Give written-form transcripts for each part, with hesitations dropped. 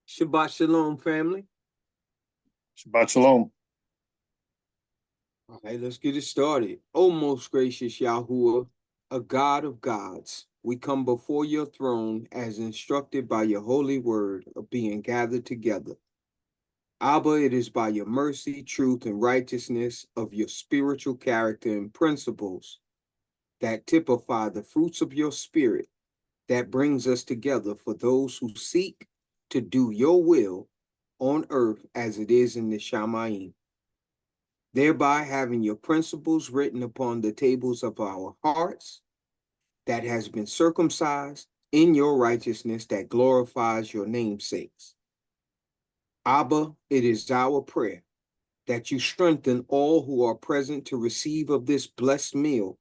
Shabbat Shalom, family. Shabbat Shalom. All right, let's get it started. O most gracious Yahuah, a God of gods, we come before your throne as instructed by your holy word of being gathered together. Abba, it is by your mercy, truth, and righteousness of your spiritual character and principles that typify the fruits of your spirit that brings us together for those who seek to do your will on earth as it is in the Shamayim, thereby having your principles written upon the tables of our hearts that has been circumcised in your righteousness that glorifies your namesakes. Abba, it is our prayer that you strengthen all who are present to receive of this blessed meal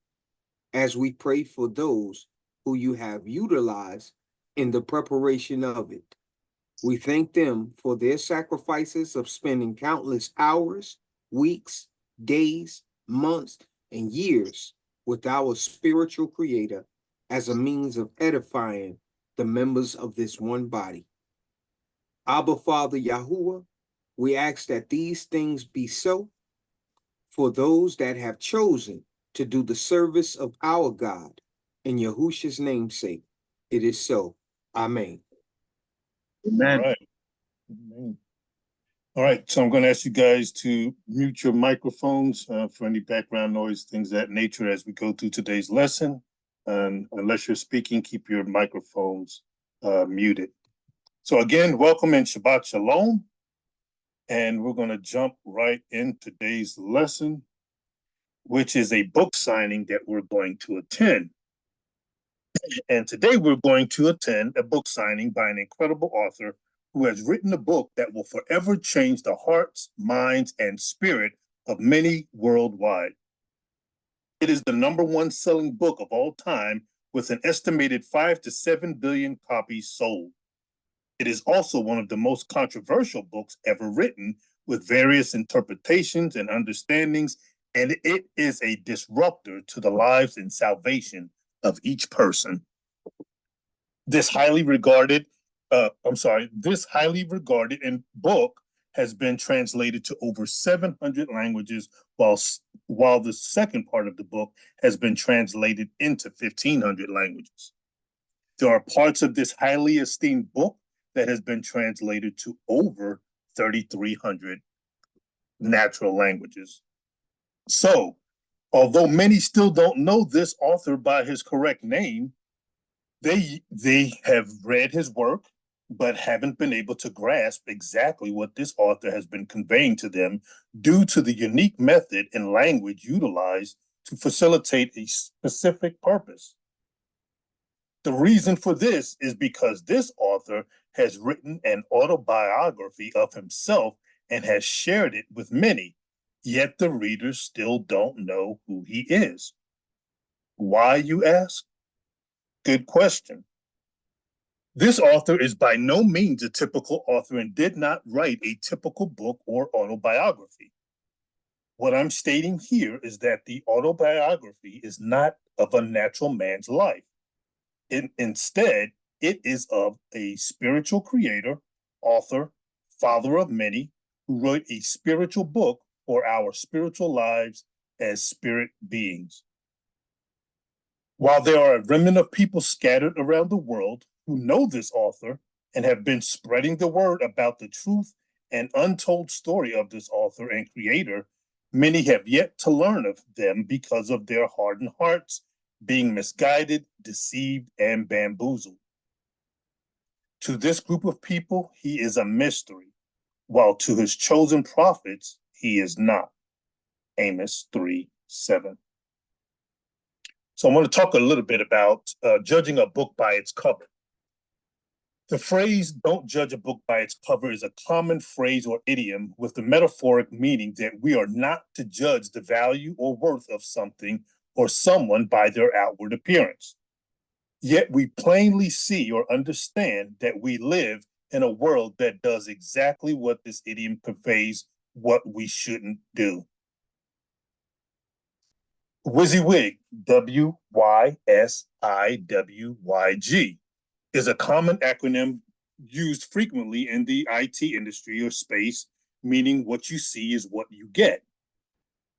as we pray for those who you have utilized in the preparation of it. We thank them for their sacrifices of spending countless hours, weeks, days, months, and years with our spiritual creator as a means of edifying the members of this one body. Abba, Father Yahuah, we ask that these things be so for those that have chosen to do the service of our God. In Yahusha's namesake, it is so. Amen. Amen. All right. Amen. All right, so I'm going to ask you guys to mute your microphones for any background noise, things of that nature as we go through today's lesson. And unless you're speaking, keep your microphones muted. So again, welcome and Shabbat Shalom. And we're going to jump right in today's lesson, which is a book signing that we're going to attend. And today we're going to attend a book signing by an incredible author who has written a book that will forever change the hearts, minds, and spirit of many worldwide. It is the #1 selling book of all time with an estimated 5 to 7 billion copies sold. It is also one of the most controversial books ever written with various interpretations and understandings, and it is a disruptor to the lives and salvation of each person. This highly regarded book has been translated to over 700 languages, while the second part of the book has been translated into 1,500 languages. There are parts of this highly esteemed book that has been translated to over 3,300 natural languages. So, although many still don't know this author by his correct name, they have read his work, but haven't been able to grasp exactly what this author has been conveying to them due to the unique method and language utilized to facilitate a specific purpose. The reason for this is because this author has written an autobiography of himself and has shared it with many, yet the readers still don't know who he is. Why, you ask? Good question. This author is by no means a typical author and did not write a typical book or autobiography. What I'm stating here is that the autobiography is not of a natural man's life. Instead, it is of a spiritual creator, author, father of many, who wrote a spiritual book for our spiritual lives as spirit beings. While there are a remnant of people scattered around the world who know this author and have been spreading the word about the truth and untold story of this author and creator, many have yet to learn of them because of their hardened hearts, being misguided, deceived, and bamboozled. To this group of people, he is a mystery, while to his chosen prophets, he is not. Amos 3:7. So I want to talk a little bit about judging a book by its cover. The phrase, "don't judge a book by its cover," is a common phrase or idiom with the metaphoric meaning that we are not to judge the value or worth of something or someone by their outward appearance. Yet we plainly see or understand that we live in a world that does exactly what this idiom conveys what we shouldn't do. WYSIWYG, WYSIWYG, is a common acronym used frequently in the IT industry or space, meaning what you see is what you get.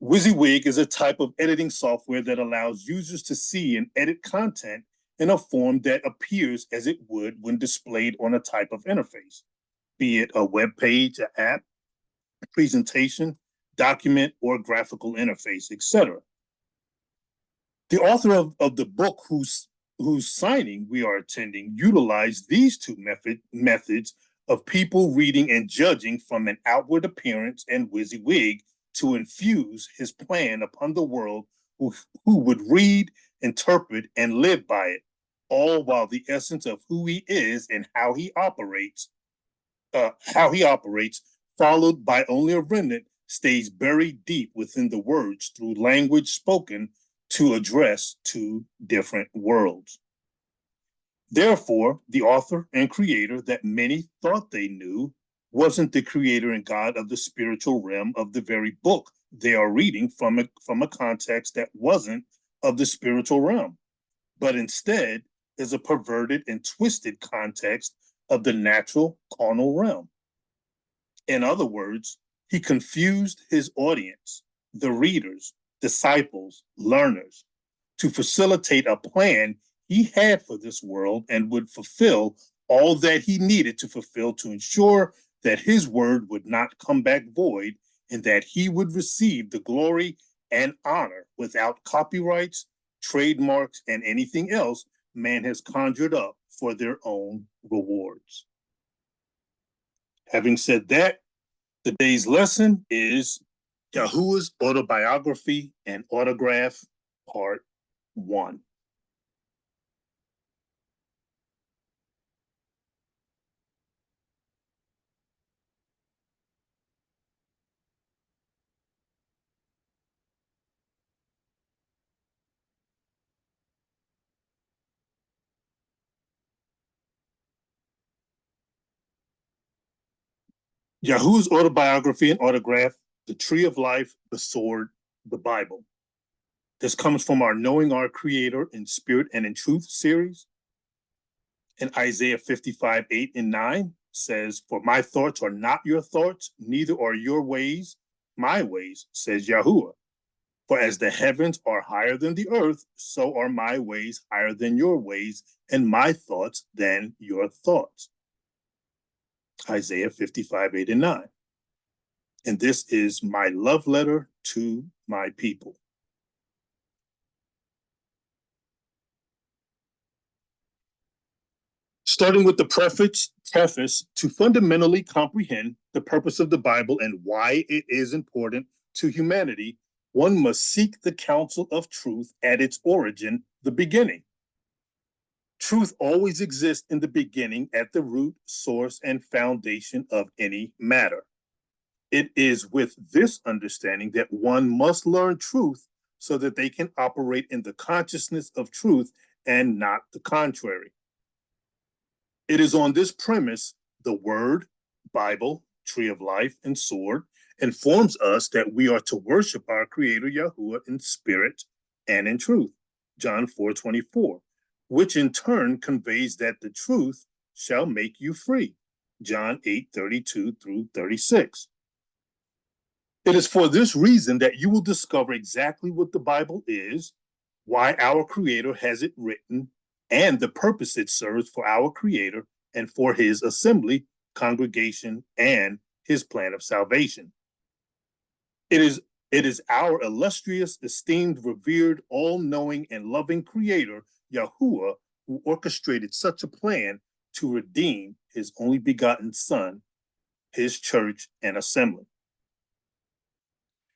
WYSIWYG is a type of editing software that allows users to see and edit content in a form that appears as it would when displayed on a type of interface, be it a web page, an app, presentation, document, or graphical interface, etc. The author of the book whose signing we are attending utilized these two methods of people reading and judging from an outward appearance and WYSIWYG to infuse his plan upon the world who would read, interpret, and live by it, all while the essence of who he is and how he operates, followed by only a remnant, stays buried deep within the words through language spoken to address two different worlds. Therefore, the author and creator that many thought they knew wasn't the creator and God of the spiritual realm of the very book they are reading from a context that wasn't of the spiritual realm, but instead is a perverted and twisted context of the natural carnal realm. In other words, he confused his audience, the readers, disciples, learners, to facilitate a plan he had for this world and would fulfill all that he needed to fulfill to ensure that his word would not come back void and that he would receive the glory and honor without copyrights, trademarks, and anything else man has conjured up for their own rewards. Having said that, today's lesson is Yahuah's Autobiography and Autograph, Part 1. Yahuah's Autobiography and Autograph, the Tree of Life, the Sword, the Bible. This comes from our Knowing Our Creator in Spirit and in Truth series. And Isaiah 55:8-9 says, "For my thoughts are not your thoughts, neither are your ways my ways, says Yahuah. For as the heavens are higher than the earth, so are my ways higher than your ways, and my thoughts than your thoughts." Isaiah 55:8-9. And this is my love letter to my people. Starting with the preface, to fundamentally comprehend the purpose of the Bible and why it is important to humanity, one must seek the counsel of truth at its origin, the beginning. Truth always exists in the beginning at the root, source, and foundation of any matter. It is with this understanding that one must learn truth so that they can operate in the consciousness of truth and not the contrary. It is on this premise the Word, Bible, Tree of Life, and Sword informs us that we are to worship our Creator Yahuah in spirit and in truth, John 4:24, which in turn conveys that the truth shall make you free, John 8:32-36. It is for this reason that you will discover exactly what the Bible is, why our Creator has it written, and the purpose it serves for our Creator and for his assembly, congregation, and his plan of salvation. It is our illustrious, esteemed, revered, all-knowing, and loving Creator, Yahuah, who orchestrated such a plan to redeem his only begotten Son, his church, and assembly.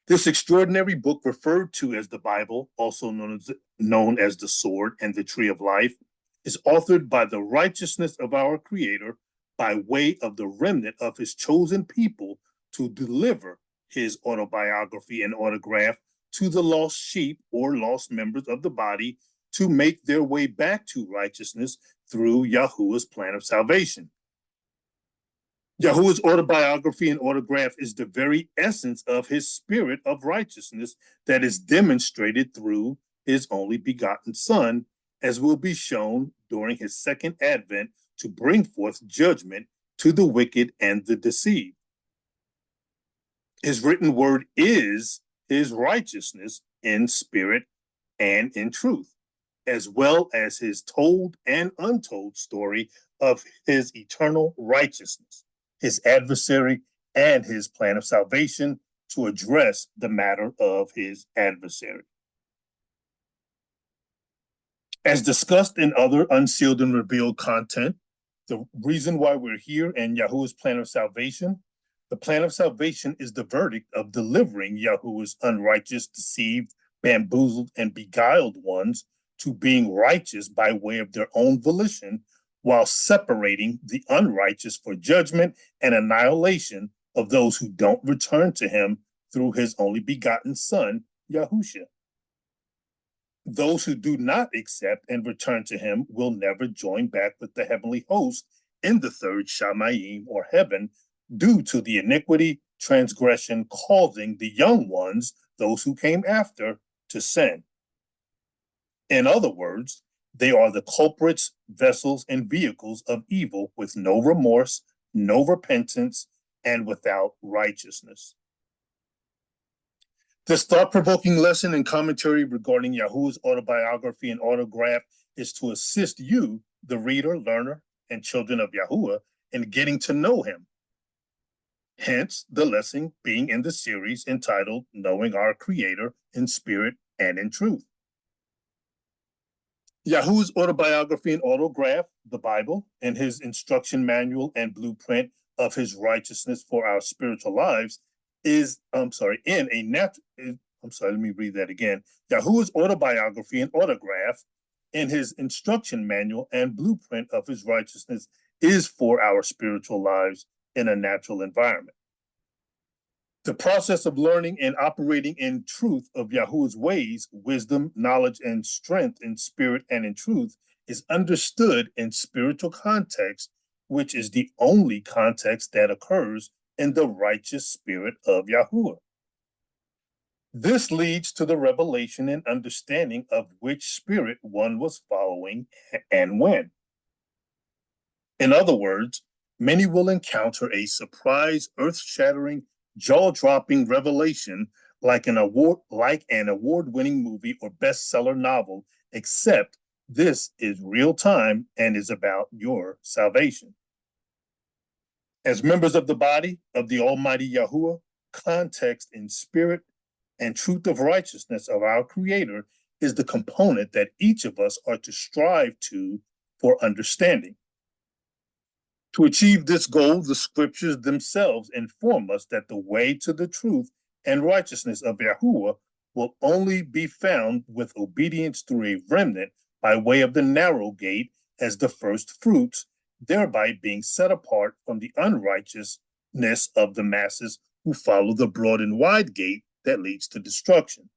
This extraordinary book, referred to as the Bible, also known as the Sword and the Tree of Life, is authored by the righteousness of our Creator by way of the remnant of his chosen people to deliver his autobiography and autograph to the lost sheep or lost members of the body to make their way back to righteousness through Yahuah's plan of salvation. Yahuah's autobiography and autograph is the very essence of his spirit of righteousness that is demonstrated through his only begotten Son, as will be shown during his second advent to bring forth judgment to the wicked and the deceived. His written word is his righteousness in spirit and in truth, as well as his told and untold story of his eternal righteousness, his adversary, and his plan of salvation to address the matter of his adversary. As discussed in other unsealed and revealed content, the reason why we're here in Yahuwah's plan of salvation, the plan of salvation is the verdict of delivering Yahuwah's unrighteous, deceived, bamboozled, and beguiled ones to being righteous by way of their own volition, while separating the unrighteous for judgment and annihilation of those who don't return to him through his only begotten Son, Yahusha. Those who do not accept and return to him will never join back with the heavenly host in the third Shamayim, or heaven, due to the iniquity, transgression, causing the young ones, those who came after, to sin. In other words, they are the culprits, vessels, and vehicles of evil with no remorse, no repentance, and without righteousness. This thought-provoking lesson and commentary regarding Yahuwah's autobiography and autograph is to assist you, the reader, learner, and children of Yahuwah, in getting to know him. Hence, the lesson being in the series entitled Knowing Our Creator in Spirit and in Truth. Yahuwah's autobiography and autograph, the Bible, and his instruction manual and blueprint of his righteousness for our spiritual lives is, let me read that again. Yahuwah's autobiography and autograph in his instruction manual and blueprint of his righteousness is for our spiritual lives in a natural environment. The process of learning and operating in truth of Yahuwah's ways, wisdom, knowledge, and strength in spirit and in truth is understood in spiritual context, which is the only context that occurs in the righteous spirit of Yahuwah. This leads to the revelation and understanding of which spirit one was following and when. In other words, many will encounter a surprise, earth-shattering, jaw-dropping revelation like an award-winning movie or bestseller novel, except this is real time and is about your salvation. As members of the body of the Almighty Yahuwah, context in spirit and truth of righteousness of our Creator is the component that each of us are to strive to for understanding. To achieve this goal, the scriptures themselves inform us that the way to the truth and righteousness of Yahuwah will only be found with obedience through a remnant by way of the narrow gate as the first fruits, thereby being set apart from the unrighteousness of the masses who follow the broad and wide gate that leads to destruction.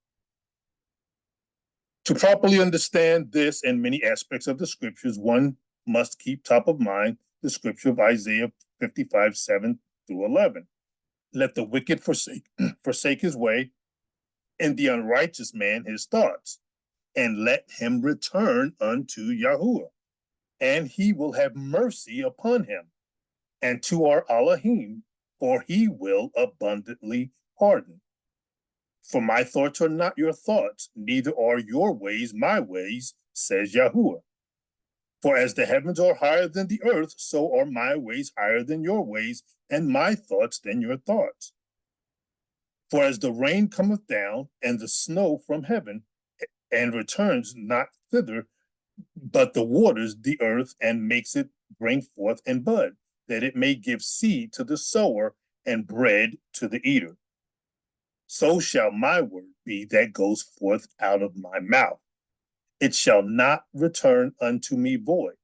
To properly understand this and many aspects of the scriptures, one must keep top of mind the scripture of Isaiah 55, 7 through 11. Let the wicked forsake his way, and the unrighteous man his thoughts, and let him return unto Yahuwah, and he will have mercy upon him, and to our Elohim, for he will abundantly pardon. For my thoughts are not your thoughts, neither are your ways my ways, says Yahuwah. For as the heavens are higher than the earth, so are my ways higher than your ways, and my thoughts than your thoughts. For as the rain cometh down, and the snow from heaven, and returns not thither, but the waters the earth, and makes it bring forth and bud, that it may give seed to the sower, and bread to the eater. So shall my word be that goes forth out of my mouth. It shall not return unto me void,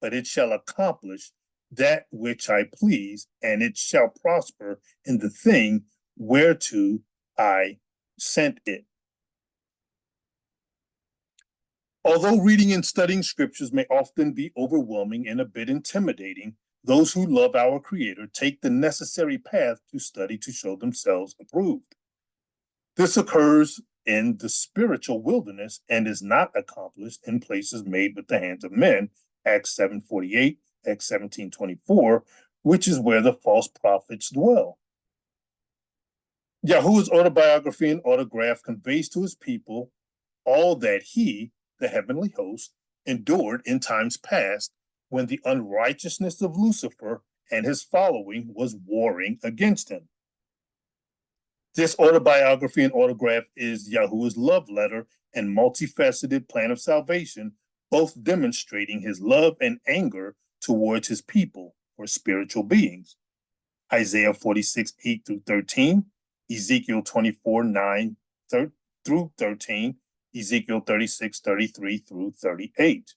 but it shall accomplish that which I please, and it shall prosper in the thing whereto I sent it. Although reading and studying scriptures may often be overwhelming and a bit intimidating, those who love our Creator take the necessary path to study to show themselves approved. This occurs in the spiritual wilderness and is not accomplished in places made with the hands of men, Acts 7:48, Acts 17:24, which is where the false prophets dwell. Yahuwah's autobiography and autograph conveys to his people all that he, the heavenly host, endured in times past when the unrighteousness of Lucifer and his following was warring against him. This autobiography and autograph is Yahuwah's love letter and multifaceted plan of salvation, both demonstrating his love and anger towards his people or spiritual beings. Isaiah 46:8-13, Ezekiel 24:9 through 13, Ezekiel 36:33-38.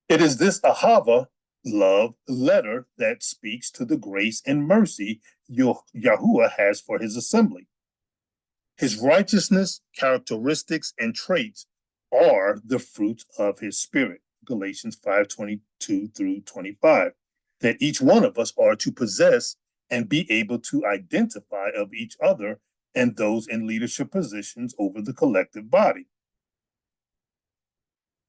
It is this Ahava, love letter, that speaks to the grace and mercy Yahuwah has for his assembly. His righteousness, characteristics, and traits are the fruits of his spirit, Galatians 5:22-25, that each one of us are to possess and be able to identify of each other and those in leadership positions over the collective body.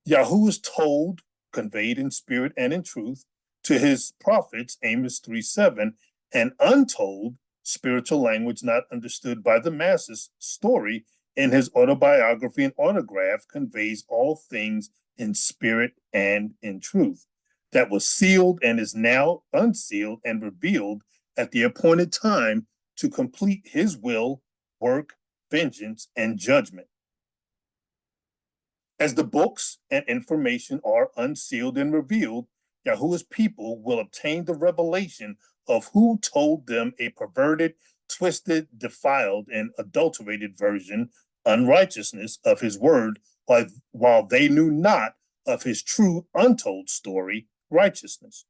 Yahuwah is told, conveyed in spirit and in truth, to his prophets, Amos 3:7, and untold, spiritual language not understood by the masses, story in his autobiography and autograph conveys all things in spirit and in truth, that was sealed and is now unsealed and revealed at the appointed time to complete his will, work, vengeance, and judgment. As the books and information are unsealed and revealed, Yahuwah's people will obtain the revelation of who told them a perverted, twisted, defiled, and adulterated version, unrighteousness of his word, while they knew not of his true untold story, righteousness.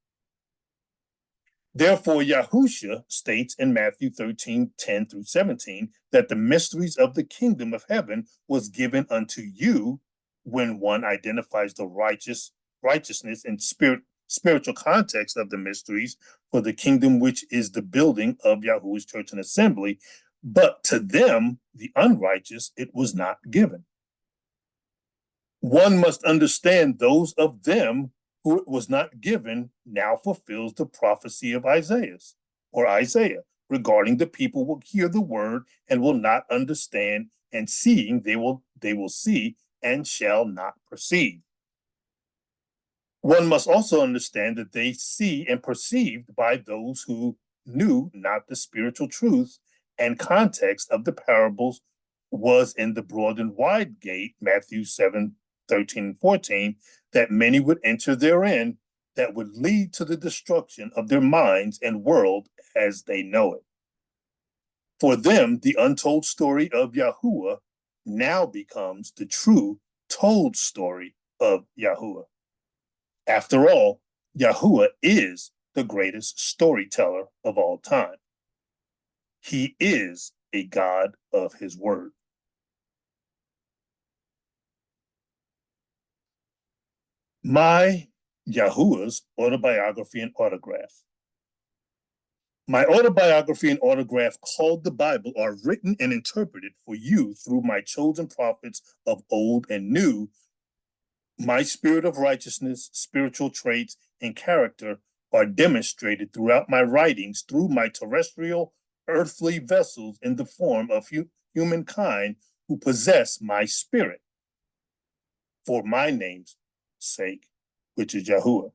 Therefore, Yahusha states in Matthew 13:10-17 that the mysteries of the kingdom of heaven was given unto you when one identifies the righteousness and spiritual context of the mysteries for the kingdom, which is the building of Yahuwah's church and assembly. But to them, the unrighteous, it was not given. One must understand those of them who it was not given now fulfills the prophecy of Isaiah regarding the people will hear the word and will not understand, and seeing they will see and shall not perceive. One must also understand that they see and perceived by those who knew not the spiritual truth and context of the parables was in the broad and wide gate, Matthew 7:13-14, that many would enter therein, that would lead to the destruction of their minds and world as they know it. For them, the untold story of Yahuwah now becomes the true told story of Yahuwah. After all, Yahuwah is the greatest storyteller of all time. He is a God of his word. My Yahuwah's autobiography and autograph. My autobiography and autograph, called the Bible, are written and interpreted for you through my chosen prophets of old and new. My spirit of righteousness, spiritual traits, and character are demonstrated throughout my writings through my terrestrial, earthly vessels in the form of humankind who possess my spirit for my name's sake, which is Yahuwah.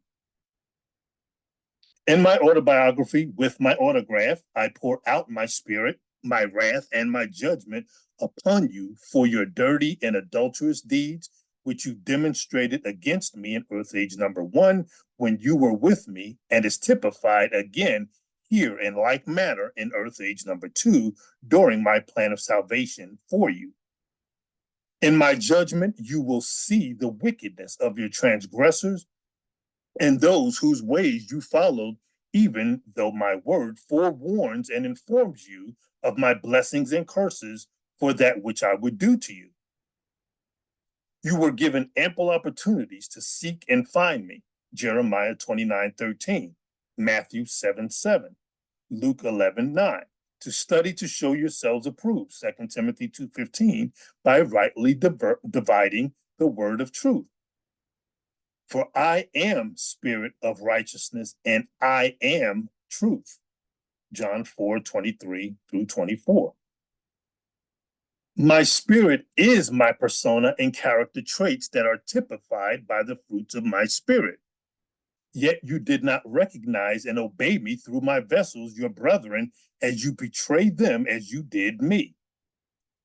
In my autobiography, with my autograph, I pour out my spirit, my wrath, and my judgment upon you for your dirty and adulterous deeds, which you demonstrated against me in Earth Age number 1 when you were with me, and is typified again here in like manner in Earth Age number 2 during my plan of salvation for you. In my judgment, you will see the wickedness of your transgressors and those whose ways you followed, even though my word forewarns and informs you of my blessings and curses for that which I would do to you. You were given ample opportunities to seek and find me, Jeremiah 29:13, Matthew 7:7, Luke 11:9, to study to show yourselves approved, 2 Timothy 2:15, by rightly dividing the word of truth. For I am spirit of righteousness, and I am truth. John 4:23-24. My spirit is my persona and character traits that are typified by the fruits of my spirit. Yet you did not recognize and obey me through my vessels, your brethren, as you betrayed them as you did me.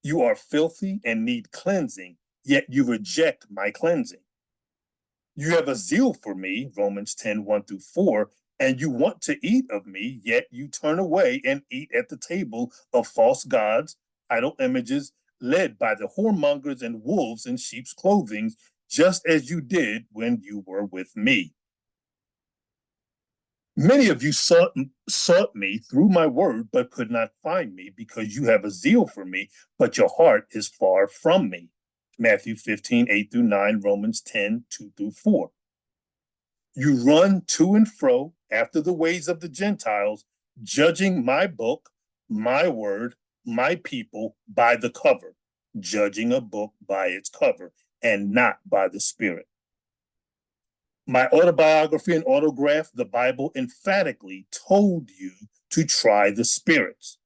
You are filthy and need cleansing, yet you reject my cleansing. You have a zeal for me, Romans 10:1-4, and you want to eat of me, yet you turn away and eat at the table of false gods, idol images, led by the whoremongers and wolves in sheep's clothing, just as you did when you were with me. Many of you sought me through my word, but could not find me, because you have a zeal for me, but your heart is far from me. Matthew 15:8-9, Romans 10:2-4. You run to and fro after the ways of the Gentiles, judging my book, my word, my people by the cover, judging a book by its cover and not by the Spirit. My autobiography and autograph, the Bible, emphatically told you to try the spirits.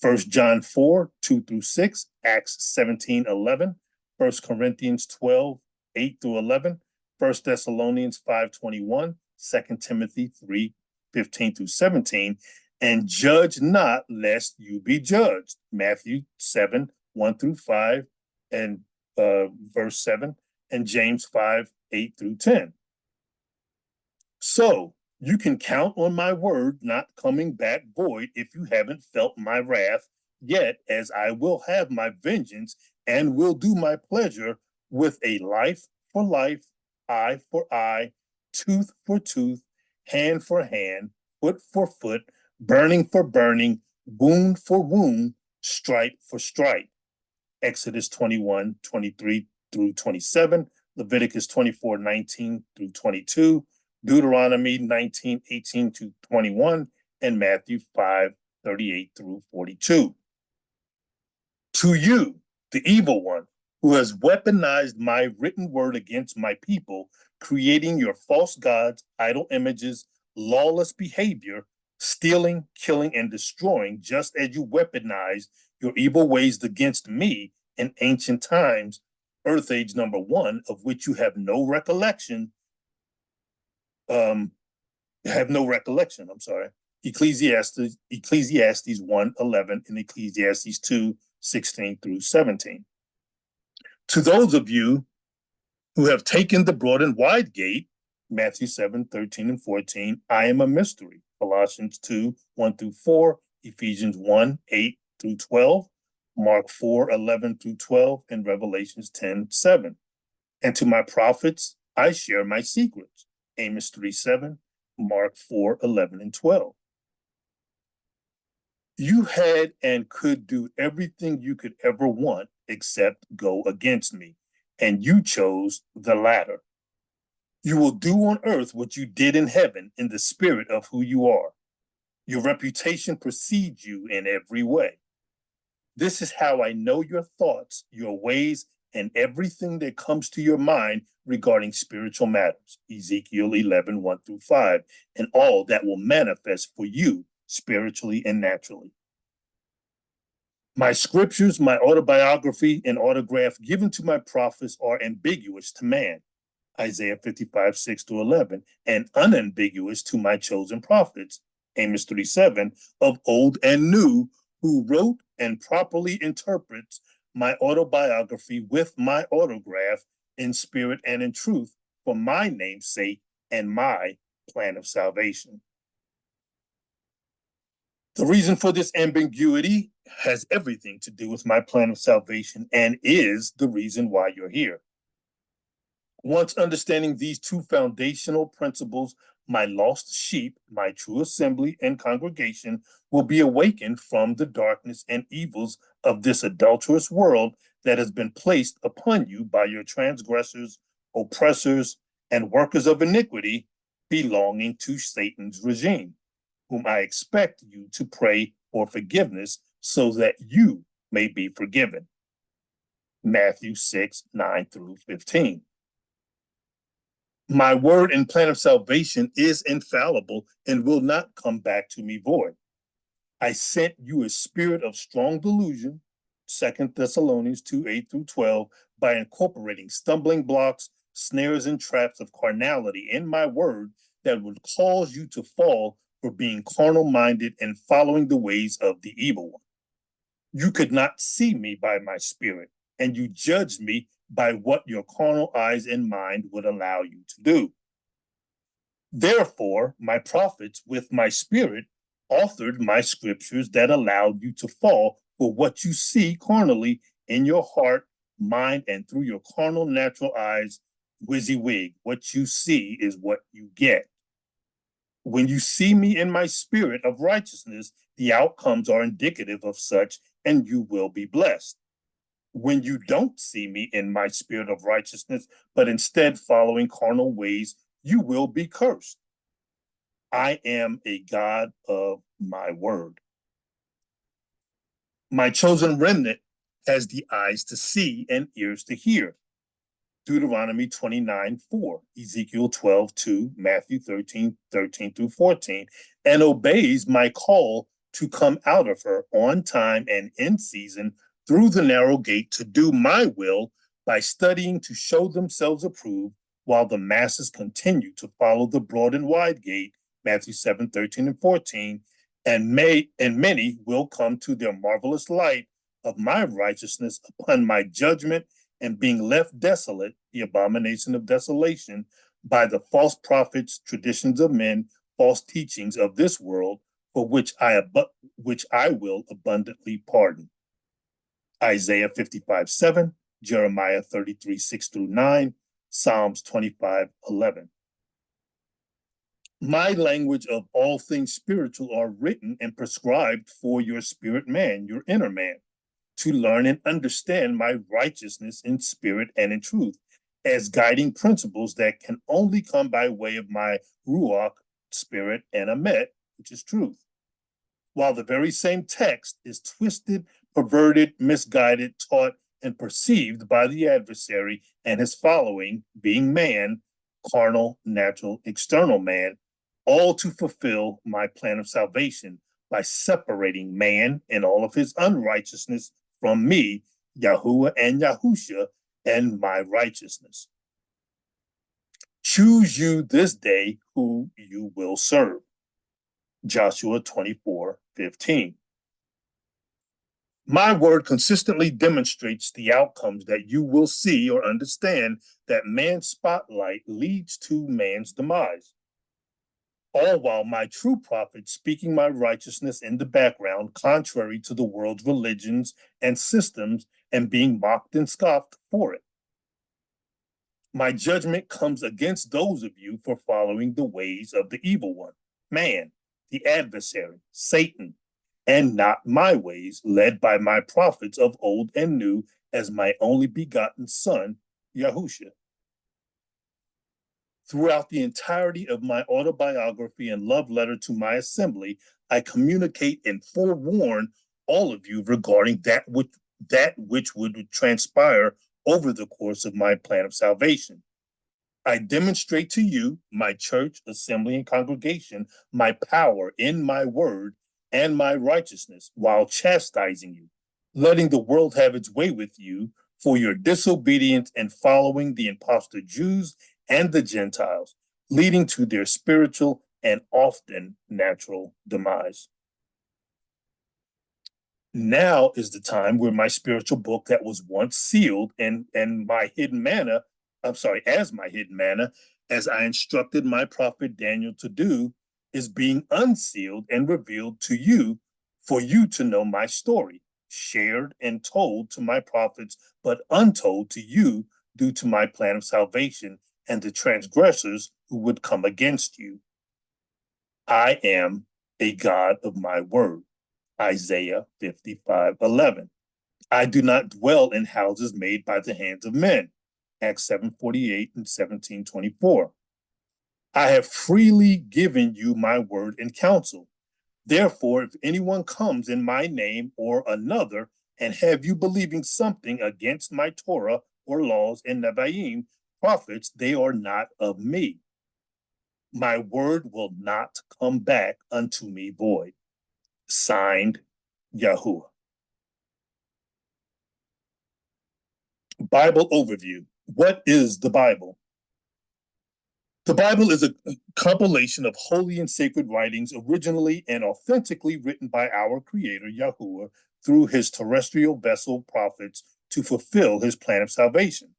1 John 4:2-6, Acts 17:11, 1 Corinthians 12:8-11, 1 Thessalonians 5:21, 2 Timothy 3:15-17, and judge not lest you be judged. Matthew 7:1-5 and verse 7, and James 5:8-10. So you can count on my word not coming back void if you haven't felt my wrath yet, as I will have my vengeance and will do my pleasure with a life for life, eye for eye, tooth for tooth, hand for hand, foot for foot, burning for burning, wound for wound, stripe for stripe. Exodus 21:23-27, Leviticus 24:19-22, Deuteronomy 19:18-21, and Matthew 5:38-42. To you, the evil one, who has weaponized my written word against my people, creating your false gods, idol images, lawless behavior, stealing, killing, and destroying, just as you weaponized your evil ways against me in ancient times, Earth Age number 1, of which you have no recollection. I'm sorry. Ecclesiastes 1:11 and Ecclesiastes 2:16-17. To those of you who have taken the broad and wide gate, Matthew 7:13-14, I am a mystery. Colossians 2:1-4, Ephesians 1:8-12, Mark 4:11-12, and Revelations 10:7. And to my prophets, I share my secrets. Amos 3:7, Mark 4:11-12. You had and could do everything you could ever want except go against me, and you chose the latter. You will do on earth what you did in heaven in the spirit of who you are. Your reputation precedes you in every way. This is how I know your thoughts, your ways, and everything that comes to your mind regarding spiritual matters, Ezekiel 11:1-5, and all that will manifest for you spiritually and naturally. My scriptures, my autobiography, and autograph given to my prophets are ambiguous to man, Isaiah 55:6-11, and unambiguous to my chosen prophets, Amos 3:7, of old and new, who wrote and properly interprets my autobiography with my autograph in spirit and in truth for my name's sake and my plan of salvation. The reason for this ambiguity has everything to do with my plan of salvation and is the reason why you're here. Once understanding these two foundational principles, my lost sheep, my true assembly and congregation, will be awakened from the darkness and evils of this adulterous world that has been placed upon you by your transgressors, oppressors, and workers of iniquity belonging to Satan's regime, whom I expect you to pray or forgiveness, so that you may be forgiven. Matthew 6:9-15. My word and plan of salvation is infallible and will not come back to me void. I sent you a spirit of strong delusion, 2 Thessalonians 2:8-12, by incorporating stumbling blocks, snares, and traps of carnality in my word that would cause you to fall for being carnal-minded and following the ways of the evil one. You could not see me by my spirit, and you judged me by what your carnal eyes and mind would allow you to do. Therefore, my prophets, with my spirit, authored my scriptures that allowed you to fall for what you see carnally in your heart, mind, and through your carnal natural eyes. WYSIWYG, what you see is what you get. When you see me in my spirit of righteousness, the outcomes are indicative of such, and you will be blessed. When you don't see me in my spirit of righteousness, but instead following carnal ways, you will be cursed. I am a God of my word. My chosen remnant has the eyes to see and ears to hear. Deuteronomy 29:4, Ezekiel 12:2, Matthew 13:13-14, and obeys my call to come out of her on time and in season through the narrow gate to do my will by studying to show themselves approved, while the masses continue to follow the broad and wide gate, Matthew 7:13-14, and many will come to their marvelous light of my righteousness upon my judgment, and being left desolate, the abomination of desolation, by the false prophets, traditions of men, false teachings of this world, for which I will abundantly pardon. Isaiah 55:7, Jeremiah 33:6-9, Psalms 25:11. My language of all things spiritual are written and prescribed for your spirit man, your inner man, to learn and understand my righteousness in spirit and in truth, as guiding principles that can only come by way of my Ruach, spirit, and Amet, which is truth. While the very same text is twisted, perverted, misguided, taught, and perceived by the adversary and his following, being man, carnal, natural, external man, all to fulfill my plan of salvation by separating man and all of his unrighteousness from me, Yahuah and Yahusha, and my righteousness. Choose you this day who you will serve. Joshua 24:15. My word consistently demonstrates the outcomes that you will see or understand that man's spotlight leads to man's demise. All while my true prophet speaking my righteousness in the background, contrary to the world's religions and systems, and being mocked and scoffed for it. My judgment comes against those of you for following the ways of the evil one, man, the adversary, Satan, and not my ways, led by my prophets of old and new, as my only begotten son, Yahusha. Throughout the entirety of my autobiography and love letter to my assembly, I communicate and forewarn all of you regarding that which would transpire over the course of my plan of salvation. I demonstrate to you, my church, assembly, and congregation, my power in my word and my righteousness, while chastising you, letting the world have its way with you for your disobedience and following the impostor Jews and the Gentiles, leading to their spiritual and often natural demise. Now is the time where my spiritual book that was once sealed and my hidden manna, as my hidden manna, as I instructed my prophet Daniel to do, is being unsealed and revealed to you for you to know my story, shared and told to my prophets, but untold to you due to my plan of salvation and the transgressors who would come against you. I am a God of my word. Isaiah 55:11. I do not dwell in houses made by the hands of men. Acts 7:48 and 17:24. I have freely given you my word and counsel. Therefore, if anyone comes in my name or another, and have you believing something against my Torah or laws and Nevi'im, prophets, they are not of me. My word will not come back unto me void. Signed, Yahuah. Bible overview. What is the Bible? The Bible is a compilation of holy and sacred writings originally and authentically written by our Creator, Yahuah, through his terrestrial vessel prophets to fulfill his plan of salvation.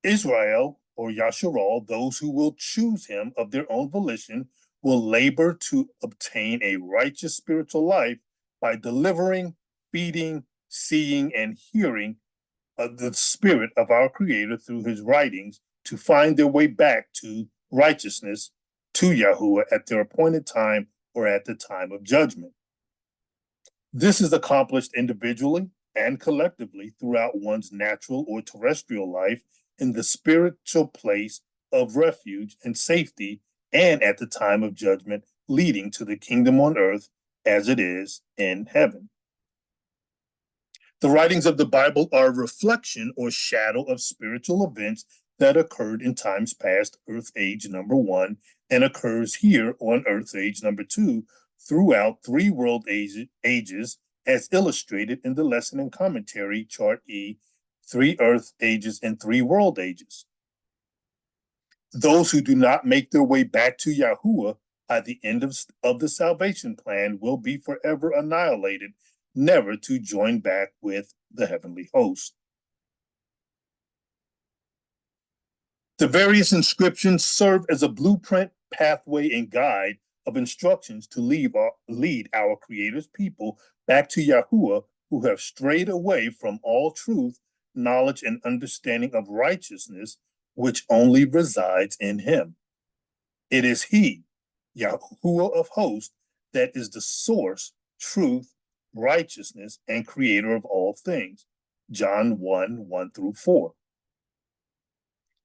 Israel, or Yasharal, those who will choose him of their own volition, will labor to obtain a righteous spiritual life by delivering, feeding, seeing, and hearing the spirit of our Creator through his writings to find their way back to righteousness, to Yahuah at their appointed time or at the time of judgment. This is accomplished individually and collectively throughout one's natural or terrestrial life in the spiritual place of refuge and safety, and at the time of judgment leading to the kingdom on earth as it is in heaven. The writings of the Bible are a reflection or shadow of spiritual events that occurred in times past, Earth Age number 1, and occurs here on Earth Age number 2 throughout 3 world ages, as illustrated in the lesson and commentary, Chart E, 3 Earth Ages and 3 world ages. Those who do not make their way back to Yahuah at the end of the salvation plan will be forever annihilated, never to join back with the heavenly host. The various inscriptions serve as a blueprint, pathway, and guide of instructions to lead our Creator's people back to Yahuah, who have strayed away from all truth, knowledge, and understanding of righteousness, which only resides in him. It is he, Yahuah of hosts, that is the source, truth, righteousness, and creator of all things. John 1 through 4.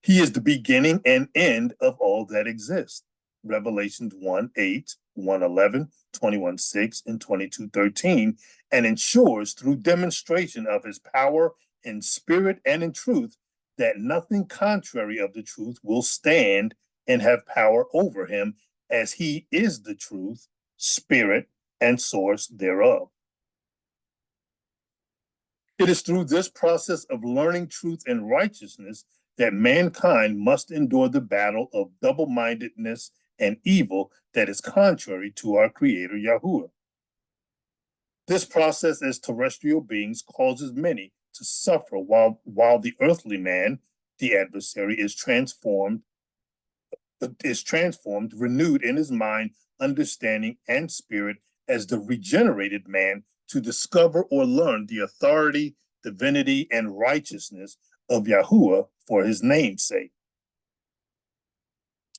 He is the beginning and end of all that exists. Revelations 1:8, 1:11, 21:6, and 22:13, and ensures through demonstration of his power in spirit and in truth that nothing contrary of the truth will stand and have power over him, as he is the truth, spirit, and source thereof. It is through this process of learning truth and righteousness that mankind must endure the battle of double-mindedness and evil that is contrary to our Creator Yahuah. This process as terrestrial beings causes many to suffer while the earthly man, the adversary, is transformed, renewed in his mind, understanding, and spirit as the regenerated man to discover or learn the authority, divinity, and righteousness of Yahuah for his name's sake.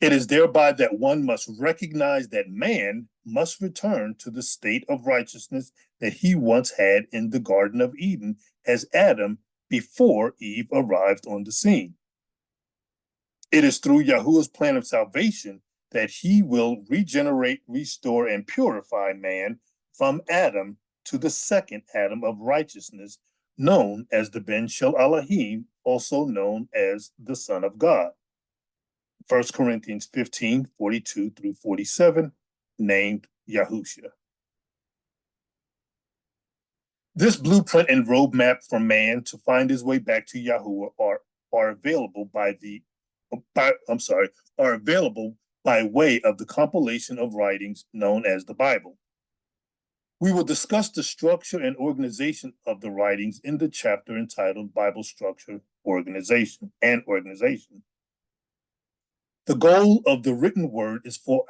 It is thereby that one must recognize that man must return to the state of righteousness that he once had in the Garden of Eden as Adam before Eve arrived on the scene. It is through Yahuah's plan of salvation that he will regenerate, restore, and purify man from Adam to the second Adam of righteousness, known as the Ben Shel Elohim, also known as the Son of God. 1 Corinthians 15, 42 through 47, named Yahusha. This blueprint and roadmap for man to find his way back to Yahuah are available by way of the compilation of writings known as the Bible. We will discuss the structure and organization of the writings in the chapter entitled Bible Structure, Organization. The goal of the written word is for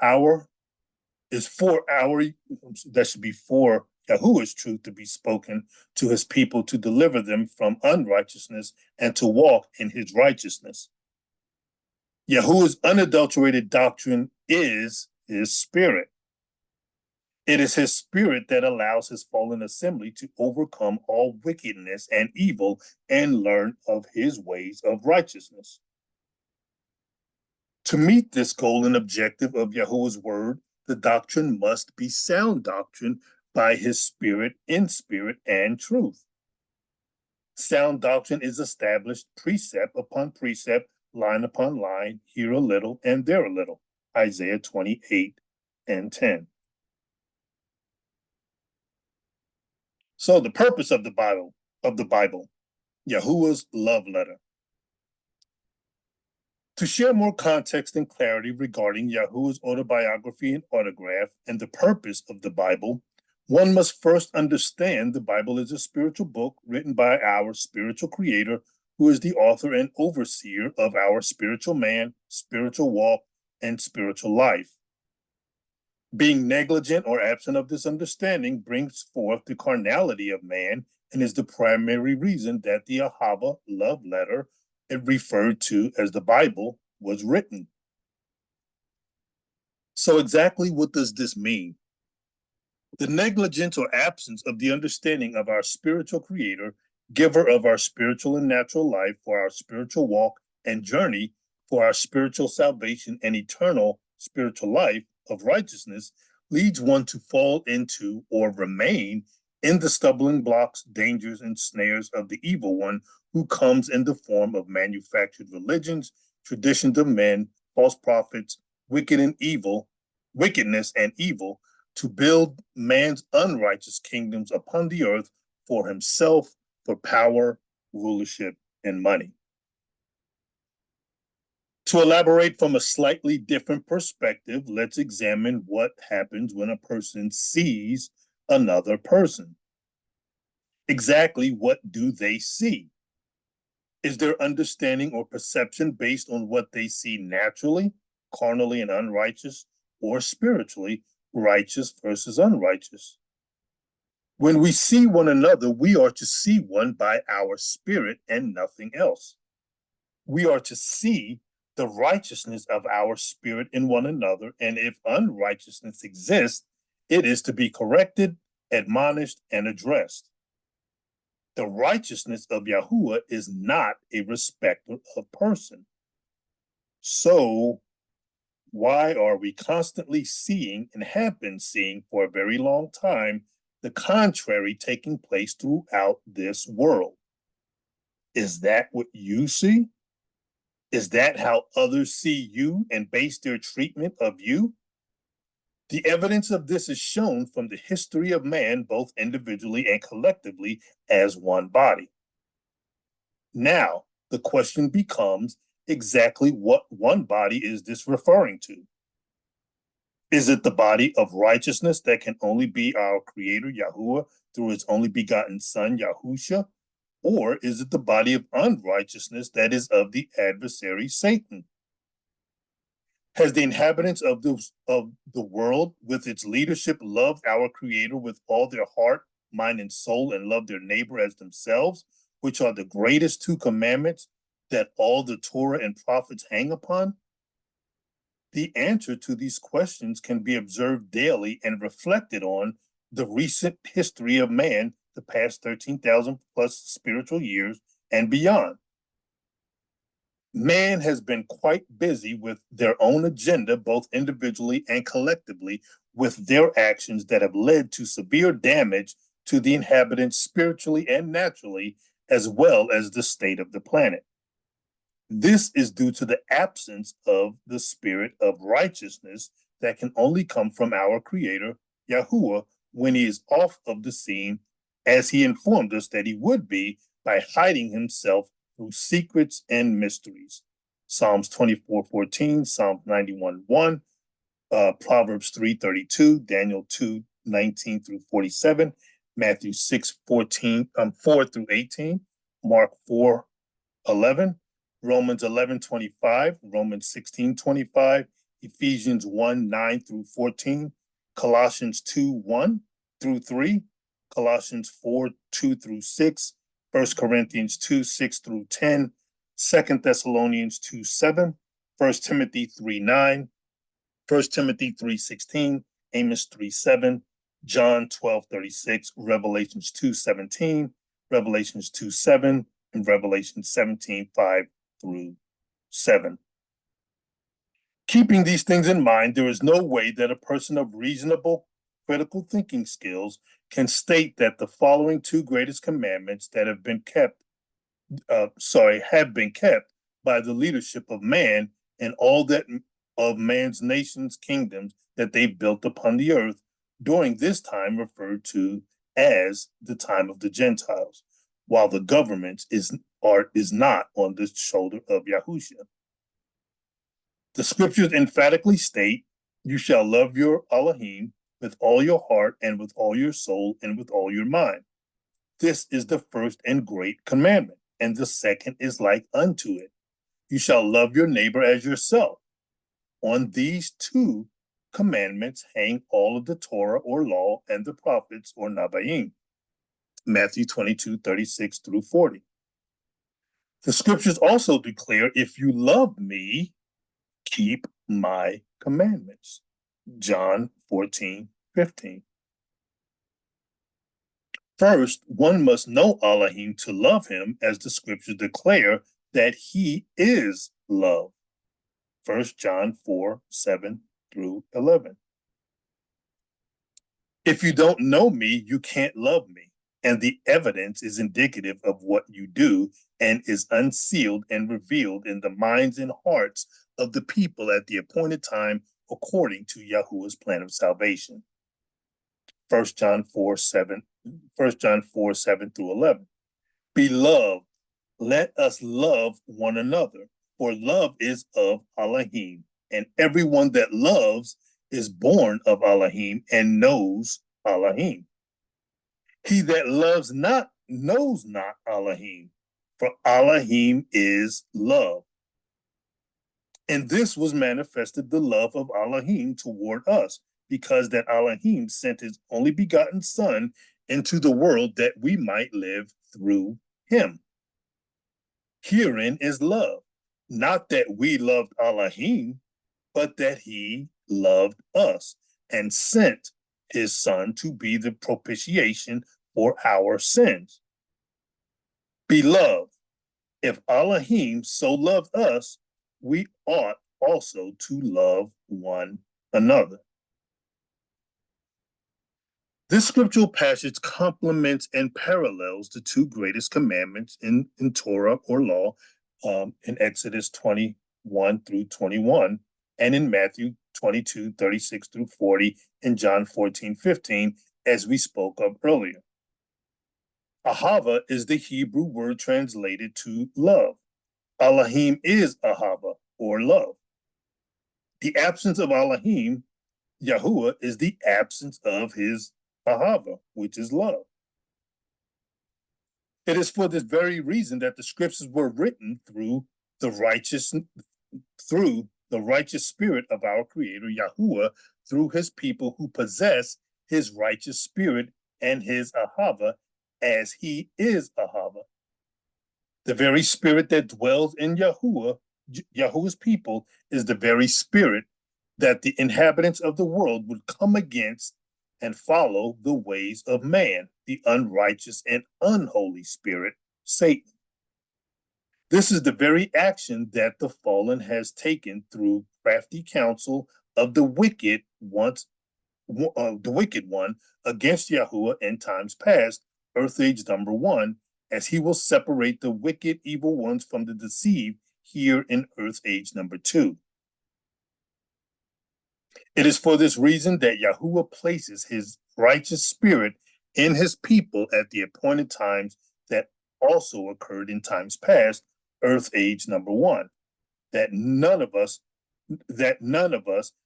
Yahuah's truth to be spoken to his people, to deliver them from unrighteousness and to walk in his righteousness. Yahuah's unadulterated doctrine is his spirit. It is his spirit that allows his fallen assembly to overcome all wickedness and evil and learn of his ways of righteousness. To meet this goal and objective of Yahuah's word, The doctrine must be sound doctrine by his spirit, in spirit and truth. Sound doctrine is established precept upon precept, line upon line, here a little and there a little. Isaiah 28:10. So the purpose of the Bible, Yahuwah's love letter. To share more context and clarity regarding Yahuwah's autobiography and autograph and the purpose of the Bible, one must first understand the Bible is a spiritual book written by our spiritual creator, who is the author and overseer of our spiritual man, spiritual walk, and spiritual life. Being negligent or absent of this understanding brings forth the carnality of man and is the primary reason that the Yahuah love letter, referred to as the Bible, was written. So exactly what does this mean? The negligence or absence of the understanding of our spiritual creator, giver of our spiritual and natural life, for our spiritual walk and journey, for our spiritual salvation and eternal spiritual life of righteousness, leads one to fall into or remain in the stumbling blocks, dangers, and snares of the evil one, who comes in the form of manufactured religions, traditions of men, false prophets, wickedness and evil, to build man's unrighteous kingdoms upon the earth for himself, for power, rulership, and money. To elaborate from a slightly different perspective, let's examine what happens when a person sees another person. Exactly what do they see? Is their understanding or perception based on what they see naturally, carnally and unrighteous, or spiritually, righteous versus unrighteous? When we see one another, we are to see one by our spirit and nothing else. We are to see the righteousness of our spirit in one another, and if unrighteousness exists, it is to be corrected, admonished, and addressed. The righteousness of Yahuah is not a respecter of person. So, why are we constantly seeing and have been seeing for a very long time the contrary taking place throughout this world? Is that what you see? Is that how others see you and base their treatment of you? The evidence of this is shown from the history of man, both individually and collectively, as one body. Now, the question becomes, exactly what one body is this referring to? Is it the body of righteousness that can only be our creator, Yahuwah, through his only begotten son, Yahusha? Or is it the body of unrighteousness that is of the adversary, Satan? Has the inhabitants of the world with its leadership loved our creator with all their heart, mind, and soul, and loved their neighbor as themselves, which are the greatest two commandments that all the Torah and prophets hang upon? The answer to these questions can be observed daily and reflected on the recent history of man, the past 13,000 plus spiritual years and beyond. Man has been quite busy with their own agenda, both individually and collectively, with their actions that have led to severe damage to the inhabitants spiritually and naturally, as well as the state of the planet. This is due to the absence of the spirit of righteousness that can only come from our creator, Yahuwah, when he is off of the scene, as he informed us that he would be by hiding himself through secrets and mysteries. Psalms 24:14, Psalms 91:1, Proverbs 3:32, Daniel 2:19 through 47, Matthew 6:14, 4 through 18, Mark 4:11, Romans 11:25, Romans 16:25, Ephesians 1:9 through 14, Colossians 2:1 through 3, Colossians 4:2 through 6, 1 Corinthians 2:6 through 10, 2 Thessalonians 2:7, 1 Timothy 3:9, 1 Timothy 3:16, Amos 3:7, John 12:36, Revelations 2:17, Revelations 2:7, and Revelation 17:5 through 7. Keeping these things in mind, there is no way that a person of reasonable critical thinking skills can state that the following two greatest commandments that have been kept by the leadership of man and all that of man's nations, kingdoms that they've built upon the earth during this time referred to as the time of the Gentiles, while the government is not on the shoulder of Yahusha. The scriptures emphatically state, "You shall love your Elohim with all your heart and with all your soul and with all your mind." This is the first and great commandment, and the second is like unto it. You shall love your neighbor as yourself. On these two commandments hang all of the Torah or law and the prophets or Nabaim. Matthew 22:36 through 40. The scriptures also declare, "If you love me, keep my commandments." John 14:15. First, one must know Elohim to love him, as the scriptures declare that he is love. 1 John 4:7 through 11. If you don't know me, you can't love me, and the evidence is indicative of what you do and is unsealed and revealed in the minds and hearts of the people at the appointed time according to Yahuwah's plan of salvation. 1 John 4:7 through 11. Beloved, let us love one another, for love is of Elohim, and everyone that loves is born of Elohim and knows Elohim. He that loves not knows not Elohim, for Elohim is love. And this was manifested the love of Elohim toward us, because that Elohim sent his only begotten Son into the world that we might live through him. Herein is love, not that we loved Elohim, but that he loved us and sent his Son to be the propitiation for our sins. Beloved, if Elohim so loved us, we ought also to love one another. This scriptural passage complements and parallels the two greatest commandments in Torah or law, in Exodus 21 through 21, and in Matthew 22:36 through 40, and John 14:15, as we spoke of earlier. Ahava is the Hebrew word translated to love. Elohim is Ahava, or love. The absence of Elohim, Yahuah, is the absence of his Ahava, which is love. It is for this very reason that the scriptures were written through the righteous spirit of our Creator Yahuah, through his people who possess his righteous spirit and his Ahava, as he is Ahava. The very spirit that dwells in Yahuah's people, is the very spirit that the inhabitants of the world would come against and follow the ways of man, the unrighteous and unholy spirit, Satan. This is the very action that the fallen has taken through crafty counsel of the wicked one against Yahuah in times past, Earth Age number 1, as he will separate the wicked evil ones from the deceived here in Earth Age number 2. It is for this reason that Yahuah places his righteous spirit in his people at the appointed times that also occurred in times past, Earth Age number 1, that none of us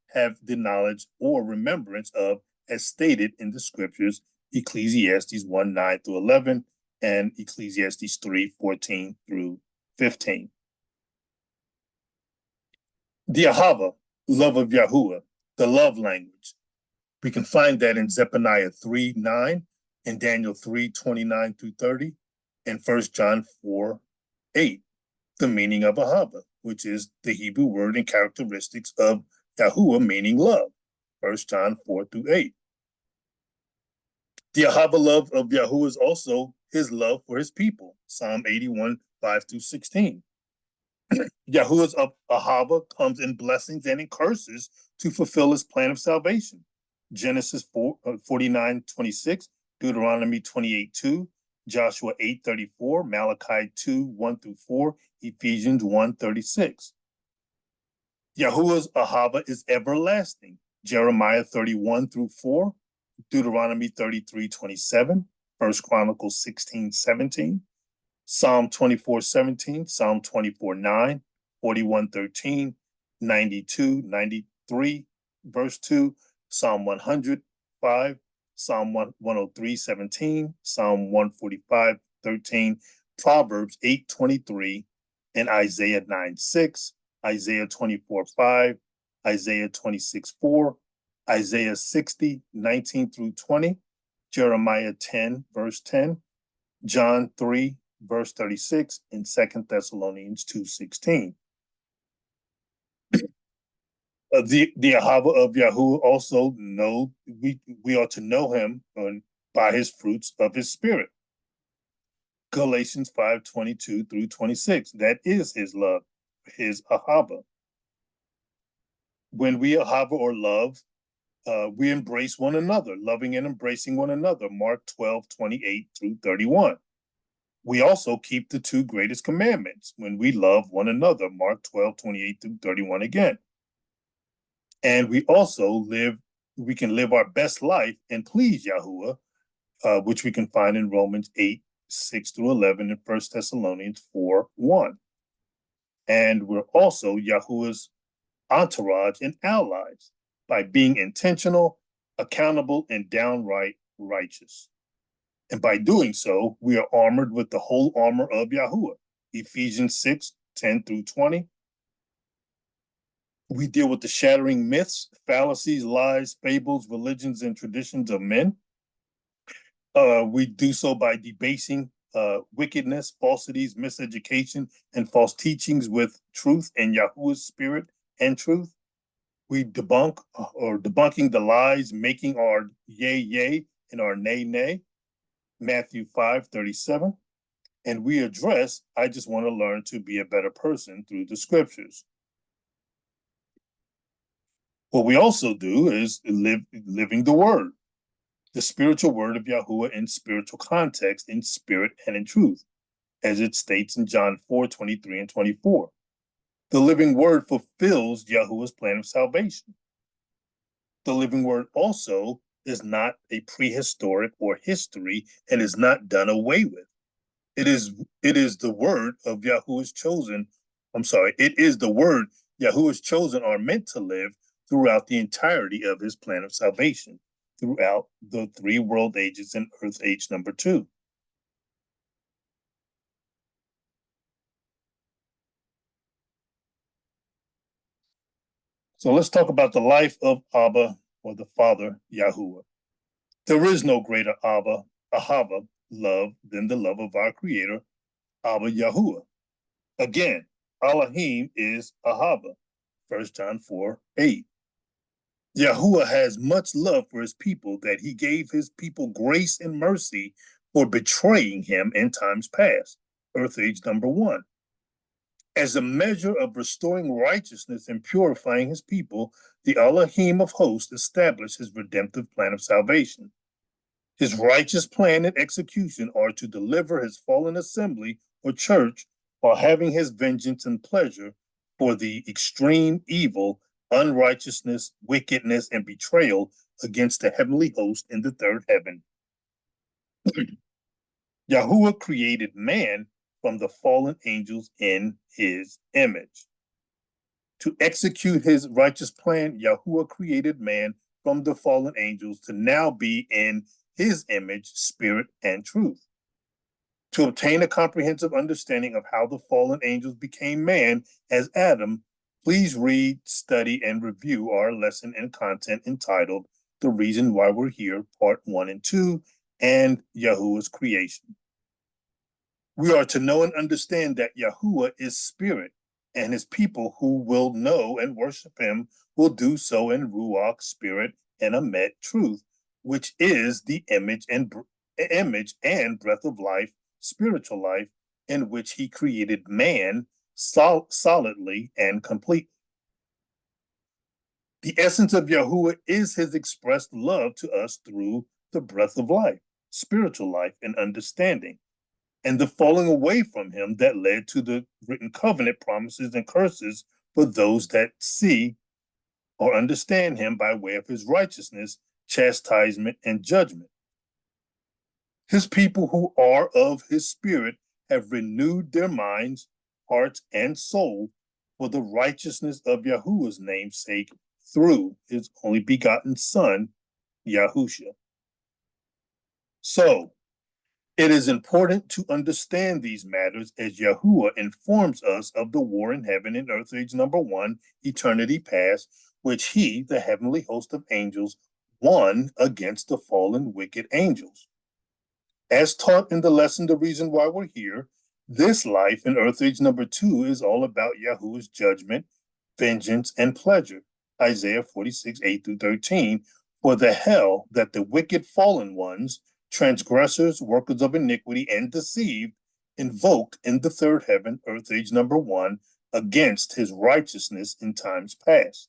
have the knowledge or remembrance of, as stated in the scriptures, Ecclesiastes 1:9 through 11 and Ecclesiastes 3:14 through 15. The Ahava, love of Yahuah, the love language. We can find that in Zephaniah 3:9, and Daniel 3:29 through 30, and 1 John 4:8, the meaning of Ahava, which is the Hebrew word and characteristics of Yahuah, meaning love, 1 John 4 through 8. The Ahava love of Yahuah is also his love for his people, Psalm 81:5 through 16. Yahuwah's Ahava comes in blessings and in curses to fulfill his plan of salvation. Genesis 49:26, Deuteronomy 28:2, Joshua 8:34, Malachi 2:1-4, Ephesians 1:36. Yahuwah's Ahava is everlasting. Jeremiah 31-4, Deuteronomy 33:27, 1 Chronicles 16:17, Psalm 24:17, Psalm 24:9, 41:13, 92:93, verse 2, Psalm 100:5, Psalm 103:17, Psalm 145:13, Proverbs 8:23, and Isaiah 9:6, Isaiah 24:5, Isaiah 26:4, Isaiah 60:19-20, Jeremiah 10, verse 10, John 3, verse 36, and 2 Thessalonians 2:16. The Ahava of Yahuwah also we ought to know him by his fruits of his spirit. Galatians 5:22-26. That is his love, his Ahava. When we Ahava or love, we embrace one another, loving and embracing one another. Mark 12:28-31. We also keep the two greatest commandments when we love one another. Mark 12:28-31 again. And we also we can live our best life and please Yahuwah, which we can find in Romans 8:6-11 and 1 Thessalonians 4:1. And we're also Yahuwah's entourage and allies by being intentional, accountable, and downright righteous. And by doing so, we are armored with the whole armor of Yahuwah. Ephesians 6:10-20. We deal with the shattering myths, fallacies, lies, fables, religions, and traditions of men. We do so by debasing wickedness, falsities, miseducation, and false teachings with truth and Yahuwah's spirit and truth. We debunking the lies, making our yea, yea, and our nay, nay. Matthew 5:37. And we address, I just want to learn to be a better person through the scriptures. What we also do is living the word, the spiritual word of Yahuwah in spiritual context, in spirit and in truth, as it states in John 4:23 and 24. The living word fulfills Yahuwah's plan of salvation. The living word also is not a prehistoric or history and is not done away with. It is the word of Yahuwah's chosen. It is the word Yahuwah's chosen are meant to live throughout the entirety of his plan of salvation, throughout the 3 world ages and earth age number 2. So let's talk about the life of Abba, or the Father, Yahuwah. There is no greater Ahava, love, than the love of our Creator, Abba Yahuwah. Again, Elohim is Ahava, 1 John 4:8. Yahuwah has much love for his people that he gave his people grace and mercy for betraying him in times past, earth age number 1. As a measure of restoring righteousness and purifying his people, the Elohim of hosts established his redemptive plan of salvation. His righteous plan and execution are to deliver his fallen assembly or church while having his vengeance and pleasure for the extreme evil, unrighteousness, wickedness, and betrayal against the heavenly host in the third heaven. Yahuwah created man from the fallen angels in his image. To execute his righteous plan, Yahuwah created man from the fallen angels to now be in his image, spirit, and truth. To obtain a comprehensive understanding of how the fallen angels became man as Adam, please read, study, and review our lesson and content entitled The Reason Why We're Here, Part 1 and 2, and Yahuwah's Creation. We are to know and understand that Yahuwah is spirit, and his people who will know and worship him will do so in Ruach, spirit, and Amet, truth, which is the image and breath of life, spiritual life, in which he created man solidly and completely. The essence of Yahuah is his expressed love to us through the breath of life, spiritual life, and understanding, and the falling away from him that led to the written covenant promises and curses for those that see or understand him by way of his righteousness, chastisement, and judgment. His people who are of his spirit have renewed their minds, hearts, and soul for the righteousness of Yahuwah's namesake through his only begotten Son, Yahusha. So, it is important to understand these matters as Yahuah informs us of the war in heaven in Earth Age number 1, eternity past, which he, the heavenly host of angels, won against the fallen wicked angels. As taught in the lesson, The Reason Why We're Here, this life in Earth Age number 2 is all about Yahuwah's judgment, vengeance, and pleasure. Isaiah 46, 8 through 13, for the hell that the wicked fallen ones, transgressors, workers of iniquity, and deceived, invoked in the third heaven, Earth Age number 1, against his righteousness in times past.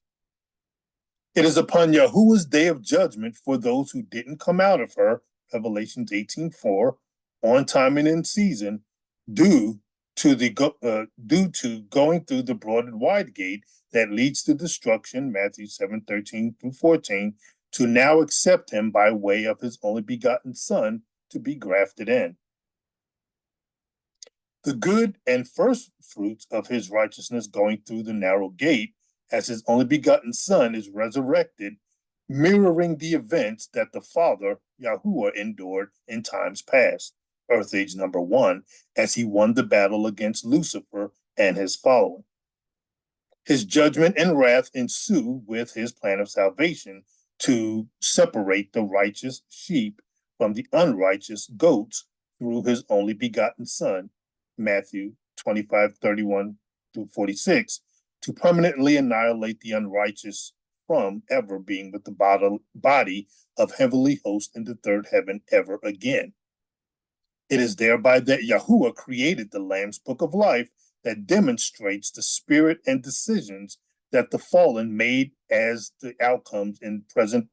It is upon Yahuwah's day of judgment for those who didn't come out of her, Revelations 18:4, on time and in season, due to going through the broad and wide gate that leads to destruction, Matthew 7:13 through 14, to now accept him by way of his only begotten Son to be grafted in. The good and first fruits of his righteousness going through the narrow gate as his only begotten Son is resurrected, mirroring the events that the Father, Yahuah, endured in times past, Earth Age number 1, as he won the battle against Lucifer and his following. His judgment and wrath ensue with his plan of salvation to separate the righteous sheep from the unrighteous goats through his only begotten Son, Matthew 25:31 through 46, to permanently annihilate the unrighteous from ever being with the body of heavenly hosts in the third heaven ever again. It is thereby that Yahuah created the Lamb's Book of Life that demonstrates the spirit and decisions that the fallen made as the outcomes in present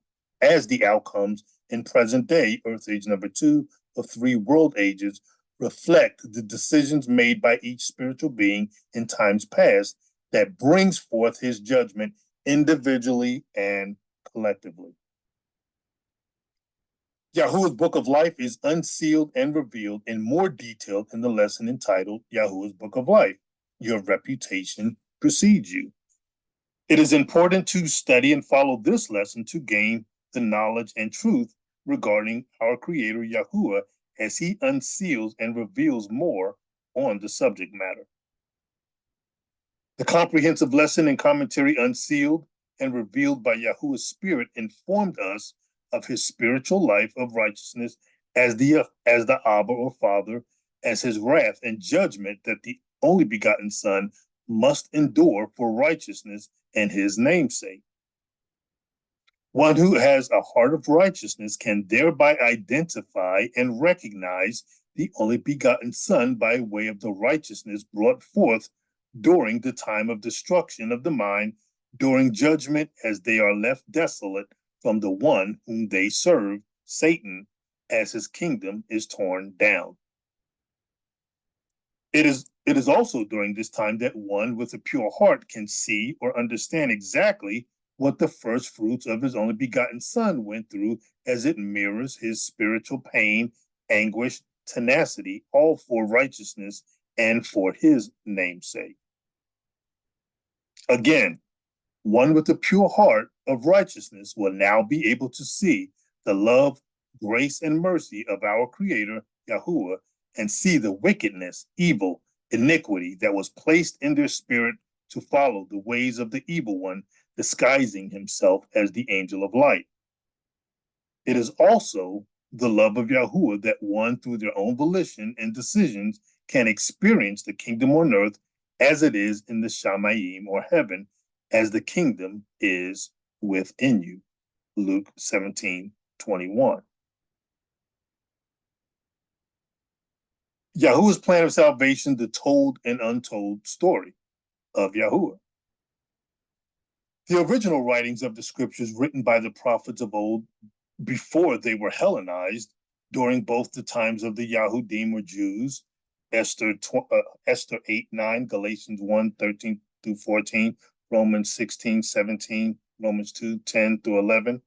day, Earth Age number 2 of 3 world ages, reflect the decisions made by each spiritual being in times past that brings forth his judgment individually and collectively. Yahuwah's Book of Life is unsealed and revealed in more detail in the lesson entitled Yahuwah's Book of Life, Your Reputation Precedes You. It is important to study and follow this lesson to gain the knowledge and truth regarding our Creator Yahuah as he unseals and reveals more on the subject matter. The comprehensive lesson and commentary Unsealed and Revealed by Yahuwah's Spirit informed us of his spiritual life of righteousness as the Abba or Father, as his wrath and judgment that the only begotten Son must endure for righteousness and his namesake. One who has a heart of righteousness can thereby identify and recognize the only begotten Son by way of the righteousness brought forth during the time of destruction of the mind, during judgment, as they are left desolate from the one whom they serve, Satan, as his kingdom is torn down. It is also during this time that one with a pure heart can see or understand exactly what the first fruits of his only begotten Son went through, as it mirrors his spiritual pain, anguish, tenacity, all for righteousness and for his namesake. Again, one with a pure heart of righteousness will now be able to see the love, grace, and mercy of our Creator, Yahuah, and see the wickedness, evil, iniquity that was placed in their spirit to follow the ways of the evil one, disguising himself as the angel of light. It is also the love of Yahuah that one, through their own volition and decisions, can experience the kingdom on earth as it is in the Shamayim, or heaven, as the kingdom is within you. Luke 17:21. Yahuwah's plan of salvation, the told and untold story of Yahuah. The original writings of the scriptures written by the prophets of old before they were Hellenized during both the times of the Yahudim or Jews, Esther 8:9, Galatians 1:13 through 14, Romans 16:17, Romans 2:10 through 11,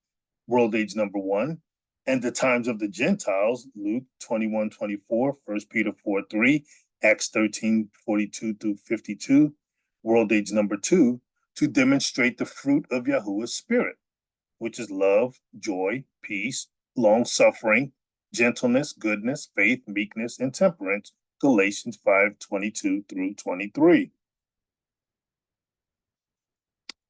World Age number 1, and the times of the Gentiles, Luke 21:24, 1 Peter 4:3, Acts 13:42 through 52, World Age number 2, to demonstrate the fruit of Yahuwah's Spirit, which is love, joy, peace, long-suffering, gentleness, goodness, faith, meekness, and temperance, Galatians 5:22 through 23.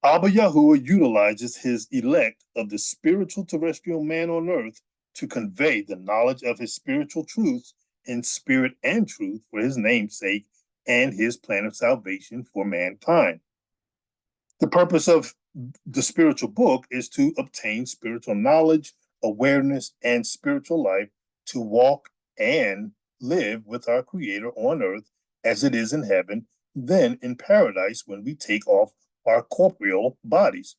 Abba Yahuwah utilizes his elect of the spiritual terrestrial man on earth to convey the knowledge of his spiritual truths in spirit and truth for his namesake and his plan of salvation for mankind. The purpose of the spiritual book is to obtain spiritual knowledge, awareness, and spiritual life to walk and live with our Creator on earth as it is in heaven, then in paradise when we take off our corporeal bodies.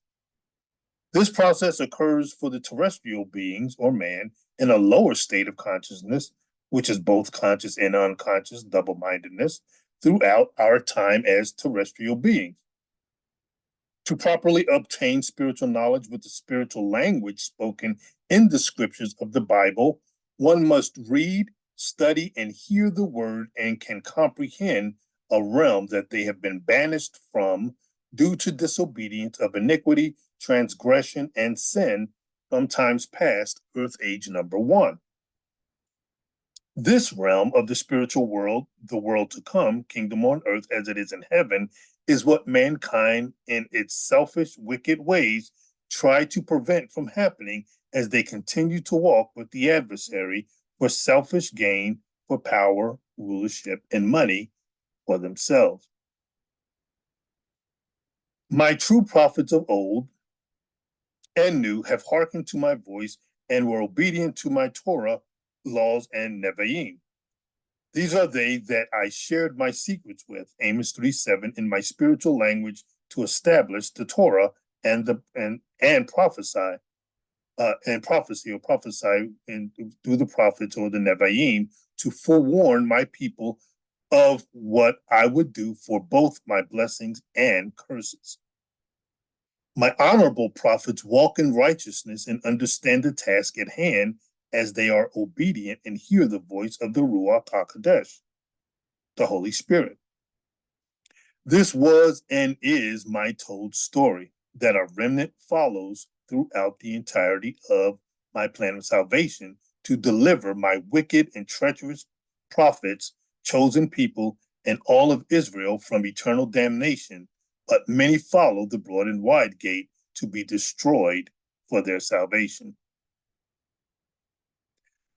This process occurs for the terrestrial beings or man in a lower state of consciousness, which is both conscious and unconscious double-mindedness, throughout our time as terrestrial beings. To properly obtain spiritual knowledge with the spiritual language spoken in the scriptures of the Bible, one must read, study, and hear the word and can comprehend a realm that they have been banished from due to disobedience of iniquity, transgression, and sin from times past, Earth Age number 1. This realm of the spiritual world, the world to come, kingdom on earth as it is in heaven, is what mankind in its selfish, wicked ways try to prevent from happening as they continue to walk with the adversary for selfish gain, for power, rulership, and money for themselves. My true prophets of old and new have hearkened to my voice and were obedient to my Torah, laws, and Nevi'im. These are they that I shared my secrets with, Amos 3:7, in my spiritual language to establish the Torah and prophesy and prophecy or prophesy through the prophets or the Nevi'im to forewarn my people of what I would do for both my blessings and curses. My honorable prophets walk in righteousness and understand the task at hand as they are obedient and hear the voice of the Ruach HaKodesh, the Holy Spirit. This was and is my told story that a remnant follows throughout the entirety of my plan of salvation to deliver my wicked and treacherous prophets, chosen people, and all of Israel from eternal damnation, but many follow the broad and wide gate to be destroyed for their salvation.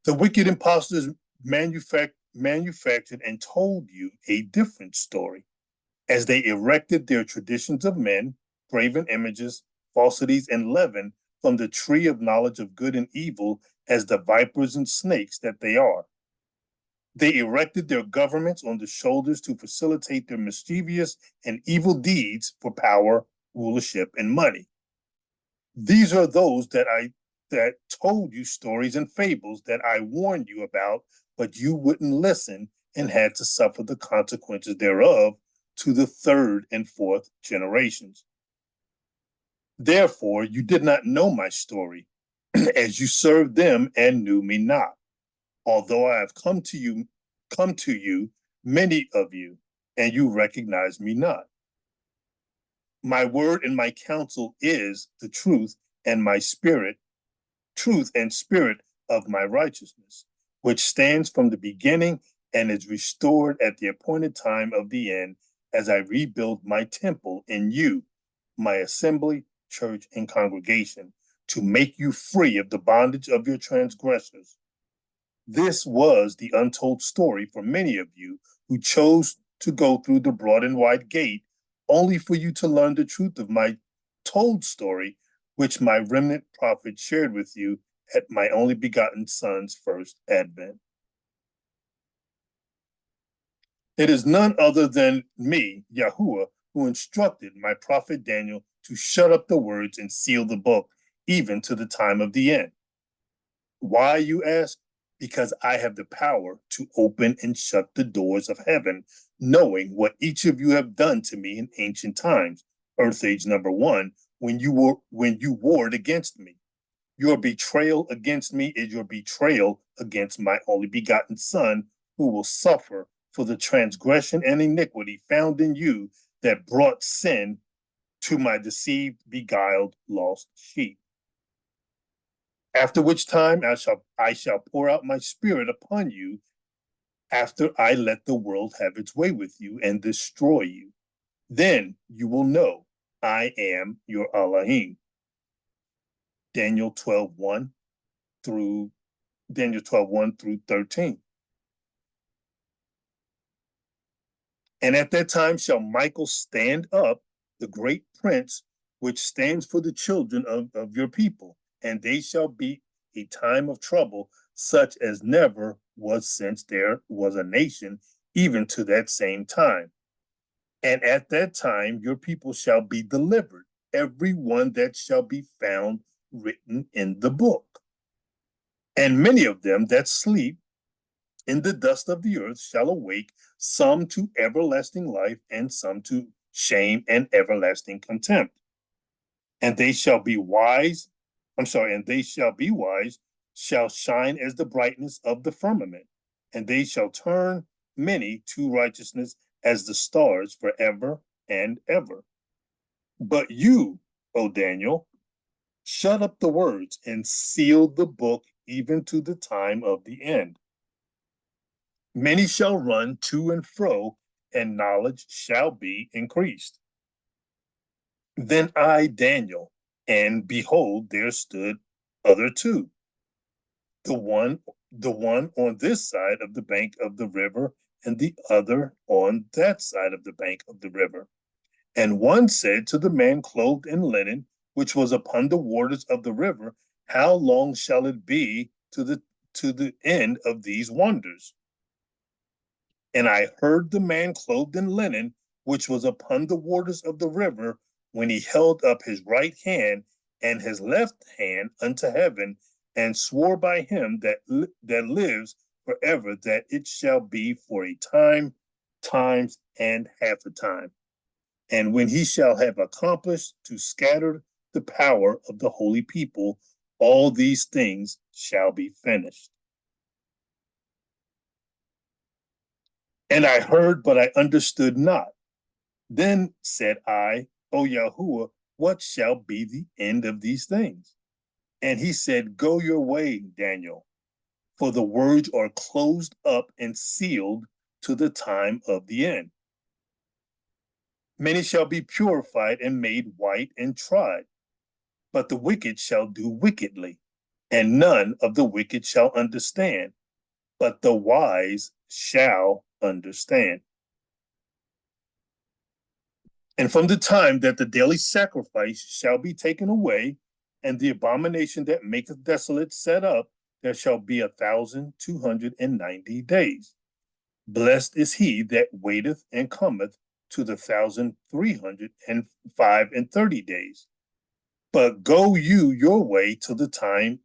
The wicked impostors manufactured and told you a different story, as they erected their traditions of men, graven images, falsities, and leaven from the tree of knowledge of good and evil as the vipers and snakes that they are. They erected their governments on the shoulders to facilitate their mischievous and evil deeds for power, rulership, and money. These are those that told you stories and fables that I warned you about, but you wouldn't listen and had to suffer the consequences thereof to the third and fourth generations. Therefore, you did not know my story, as you served them and knew me not. Although I have come to you, many of you, and you recognize me not. My word and my counsel is the truth and my spirit, truth and spirit of my righteousness, which stands from the beginning and is restored at the appointed time of the end as I rebuild my temple in you, my assembly, church, and congregation, to make you free of the bondage of your transgressors. This was the untold story for many of you who chose to go through the broad and wide gate, only for you to learn the truth of my told story, which my remnant prophet shared with you at my only begotten son's first advent. It is none other than me, Yahuah, who instructed my prophet Daniel to shut up the words and seal the book, even to the time of the end. Why, you ask? Because I have the power to open and shut the doors of heaven, knowing what each of you have done to me in ancient times, Earth Age number 1, when you warred against me. Your betrayal against me is your betrayal against my only begotten Son, who will suffer for the transgression and iniquity found in you that brought sin to my deceived, beguiled, lost sheep. After which time I shall pour out my spirit upon you, after I let the world have its way with you and destroy you. Then you will know I am your Elohim. Daniel 12:1 through 13. And at that time shall Michael stand up, the great prince, which stands for the children of your people, and they shall be a time of trouble, such as never was since there was a nation, even to that same time. And at that time your people shall be delivered, every one that shall be found written in the book. And many of them that sleep in the dust of the earth shall awake, some to everlasting life, and some to shame and everlasting contempt. And they shall be wise, shall shine as the brightness of the firmament, and they shall turn many to righteousness as the stars forever and ever. But you, O Daniel, shut up the words and seal the book even to the time of the end. Many shall run to and fro, and knowledge shall be increased. Then I, Daniel, and behold, there stood other two, the one on this side of the bank of the river, and the other on that side of the bank of the river. And one said to the man clothed in linen, which was upon the waters of the river, how long shall it be to the end of these wonders? And I heard the man clothed in linen, which was upon the waters of the river, when he held up his right hand and his left hand unto heaven, and swore by him that lives forever, that it shall be for a time, times, and half a time. And when he shall have accomplished to scatter the power of the holy people, all these things shall be finished. And I heard, but I understood not. Then said I, O Yahuah, what shall be the end of these things? And he said, go your way, Daniel, for the words are closed up and sealed to the time of the end. Many shall be purified and made white and tried, but the wicked shall do wickedly, and none of the wicked shall understand, but the wise shall understand. And from the time that the daily sacrifice shall be taken away, and the abomination that maketh desolate set up, there shall be 1,290 days. Blessed is he that waiteth and cometh to the 1,330 days. But go you your way till the time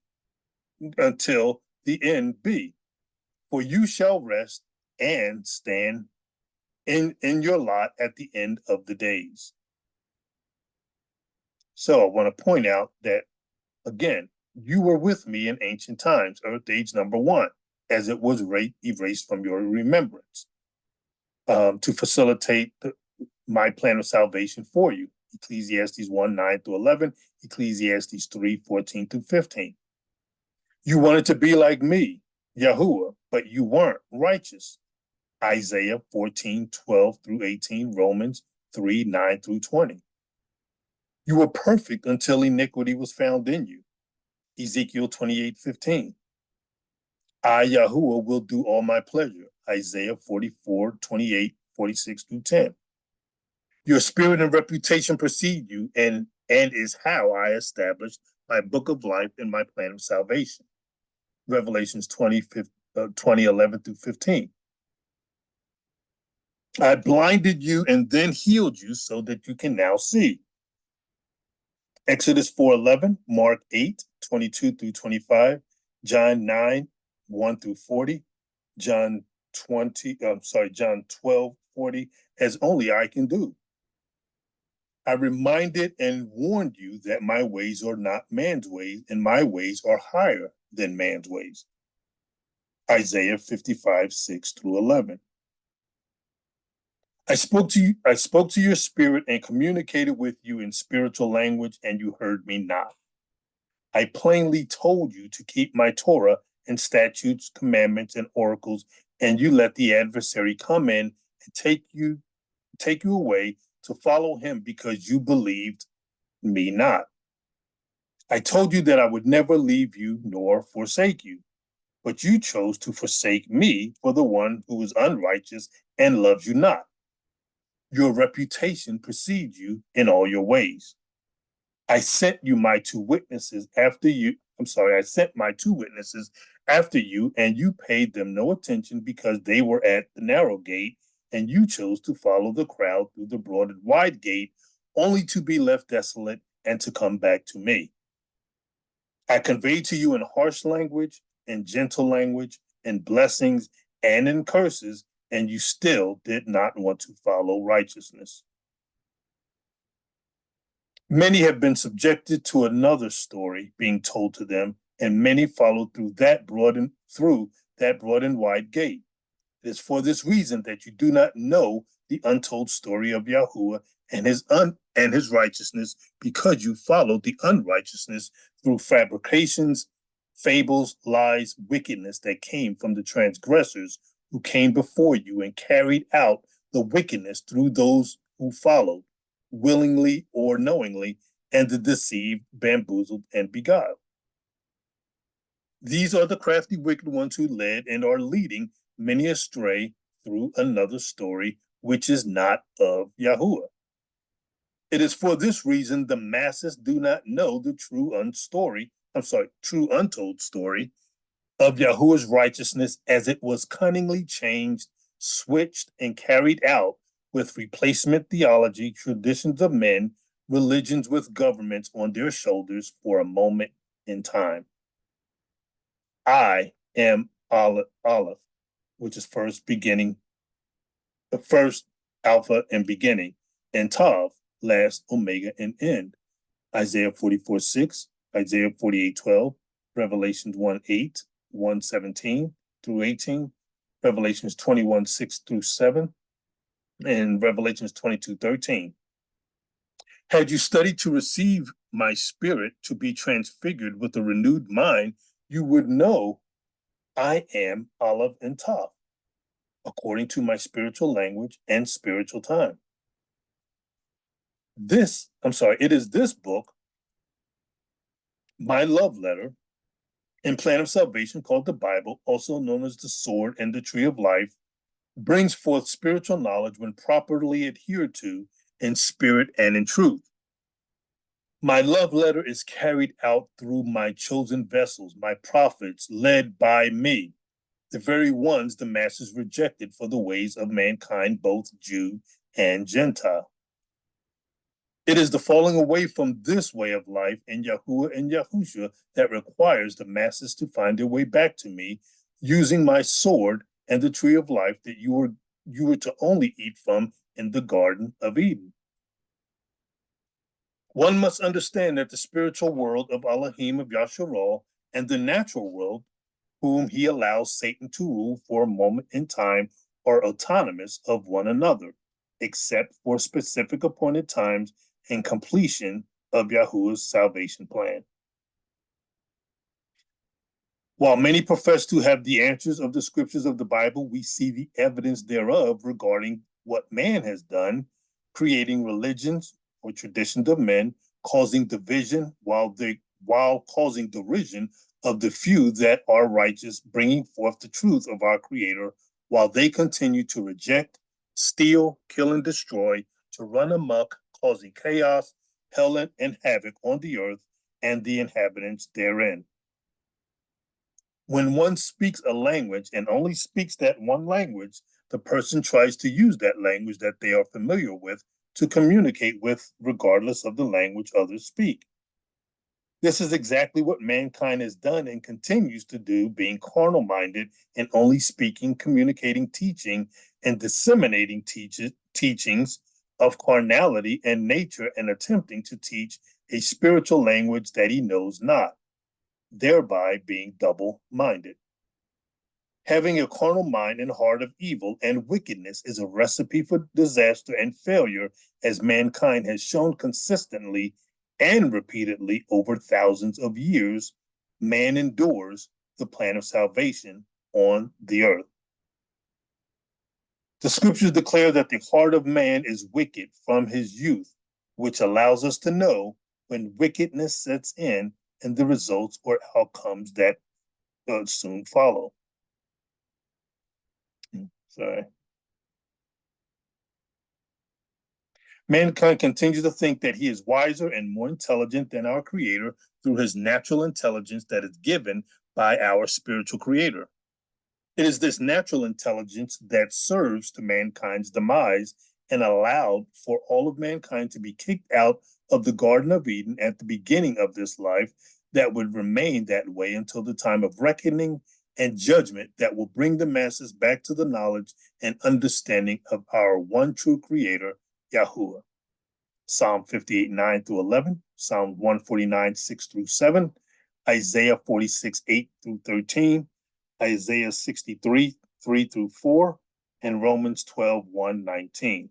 until the end be, for you shall rest and stand in your lot at the end of the days. So I want to point out that, again, you were with me in ancient times, Earth Age number 1, as it was erased from your remembrance, to facilitate my plan of salvation for you. Ecclesiastes 1:9-11, Ecclesiastes 3:14-15. You wanted to be like me, Yahuah, but you weren't righteous. Isaiah 14:12-18, Romans 3:9-20. You were perfect until iniquity was found in you. Ezekiel 28:15. I, Yahuah, will do all my pleasure. Isaiah 44:28, 46-10. Your spirit and reputation precede you, and is how I established my book of life and my plan of salvation. Revelations 20:11-15. I blinded you and then healed you so that you can now see. Exodus 4:11, Mark 8:22 through 25, John 9:1 through 40, John 12:40, as only I can do. I reminded and warned you that my ways are not man's ways, and my ways are higher than man's ways. Isaiah 55:6 through 11. I spoke to your spirit and communicated with you in spiritual language, and you heard me not. I plainly told you to keep my Torah and statutes, commandments, and oracles, and you let the adversary come in and take you away to follow him because you believed me not. I told you that I would never leave you nor forsake you, but you chose to forsake me for the one who is unrighteous and loves you not. Your reputation precedes you in all your ways. I sent my two witnesses after you, and you paid them no attention because they were at the narrow gate, and you chose to follow the crowd through the broad and wide gate, only to be left desolate and to come back to me. I conveyed to you in harsh language, in gentle language, in blessings, and in curses, and you still did not want to follow righteousness. Many have been subjected to another story being told to them, and many followed through that broad and wide gate. It is for this reason that you do not know the untold story of Yahuah and his righteousness, because you followed the unrighteousness through fabrications, fables, lies, wickedness that came from the transgressors who came before you, and carried out the wickedness through those who followed, willingly or knowingly, and the deceived, bamboozled, and beguiled. These are the crafty wicked ones who led and are leading many astray through another story, which is not of Yahuah. It is for this reason the masses do not know the true untold story of Yahuah's righteousness, as it was cunningly changed, switched, and carried out with replacement theology, traditions of men, religions with governments on their shoulders for a moment in time. I am Aleph, which is first Alpha and beginning, and Tav, last, Omega, and end. Isaiah 44:6, Isaiah 48:12, Revelations 1:8, 1:17 through 18, Revelations 21:6 through 7, and Revelations 22:13. Had you studied to receive my spirit to be transfigured with a renewed mind, you would know I am Aleph and Tav, according to my spiritual language and spiritual time. It is this book, my love letter and plan of salvation, called the Bible, also known as the sword and the tree of life, brings forth spiritual knowledge when properly adhered to in spirit and in truth. My love letter is carried out through my chosen vessels, my prophets, led by me, the very ones the masses rejected for the ways of mankind, both Jew and Gentile. It is the falling away from this way of life in Yahuah and Yahusha that requires the masses to find their way back to me, using my sword and the tree of life that you were to only eat from in the Garden of Eden. One must understand that the spiritual world of Elohim of Yasharal and the natural world, whom he allows Satan to rule for a moment in time, are autonomous of one another, except for specific appointed times and completion of Yahuah's salvation plan. While many profess to have the answers of the scriptures of the Bible, we see the evidence thereof regarding what man has done, creating religions or traditions of men, causing division while causing derision of the few that are righteous, bringing forth the truth of our Creator, while they continue to reject, steal, kill, and destroy, to run amok, causing chaos, hell, and havoc on the earth and the inhabitants therein. When one speaks a language and only speaks that one language, the person tries to use that language that they are familiar with to communicate with, regardless of the language others speak. This is exactly what mankind has done and continues to do, being carnal-minded and only speaking, communicating, teaching, and disseminating teachings of carnality and nature, and attempting to teach a spiritual language that he knows not, thereby being double-minded. Having a carnal mind and heart of evil and wickedness is a recipe for disaster and failure, as mankind has shown consistently and repeatedly over thousands of years. Man endures the plan of salvation on the earth. The scriptures declare that the heart of man is wicked from his youth, which allows us to know when wickedness sets in and the results or outcomes that soon follow. Sorry. Mankind continues to think that he is wiser and more intelligent than our Creator through his natural intelligence that is given by our spiritual Creator. It is this natural intelligence that serves to mankind's demise and allowed for all of mankind to be kicked out of the Garden of Eden at the beginning of this life, that would remain that way until the time of reckoning and judgment that will bring the masses back to the knowledge and understanding of our one true Creator, Yahuah. Psalm 58, 9 through 11, Psalm 149, 6 through 7, Isaiah 46, 8 through 13, Isaiah 63, 3 through 4, and Romans 12, 1, 19.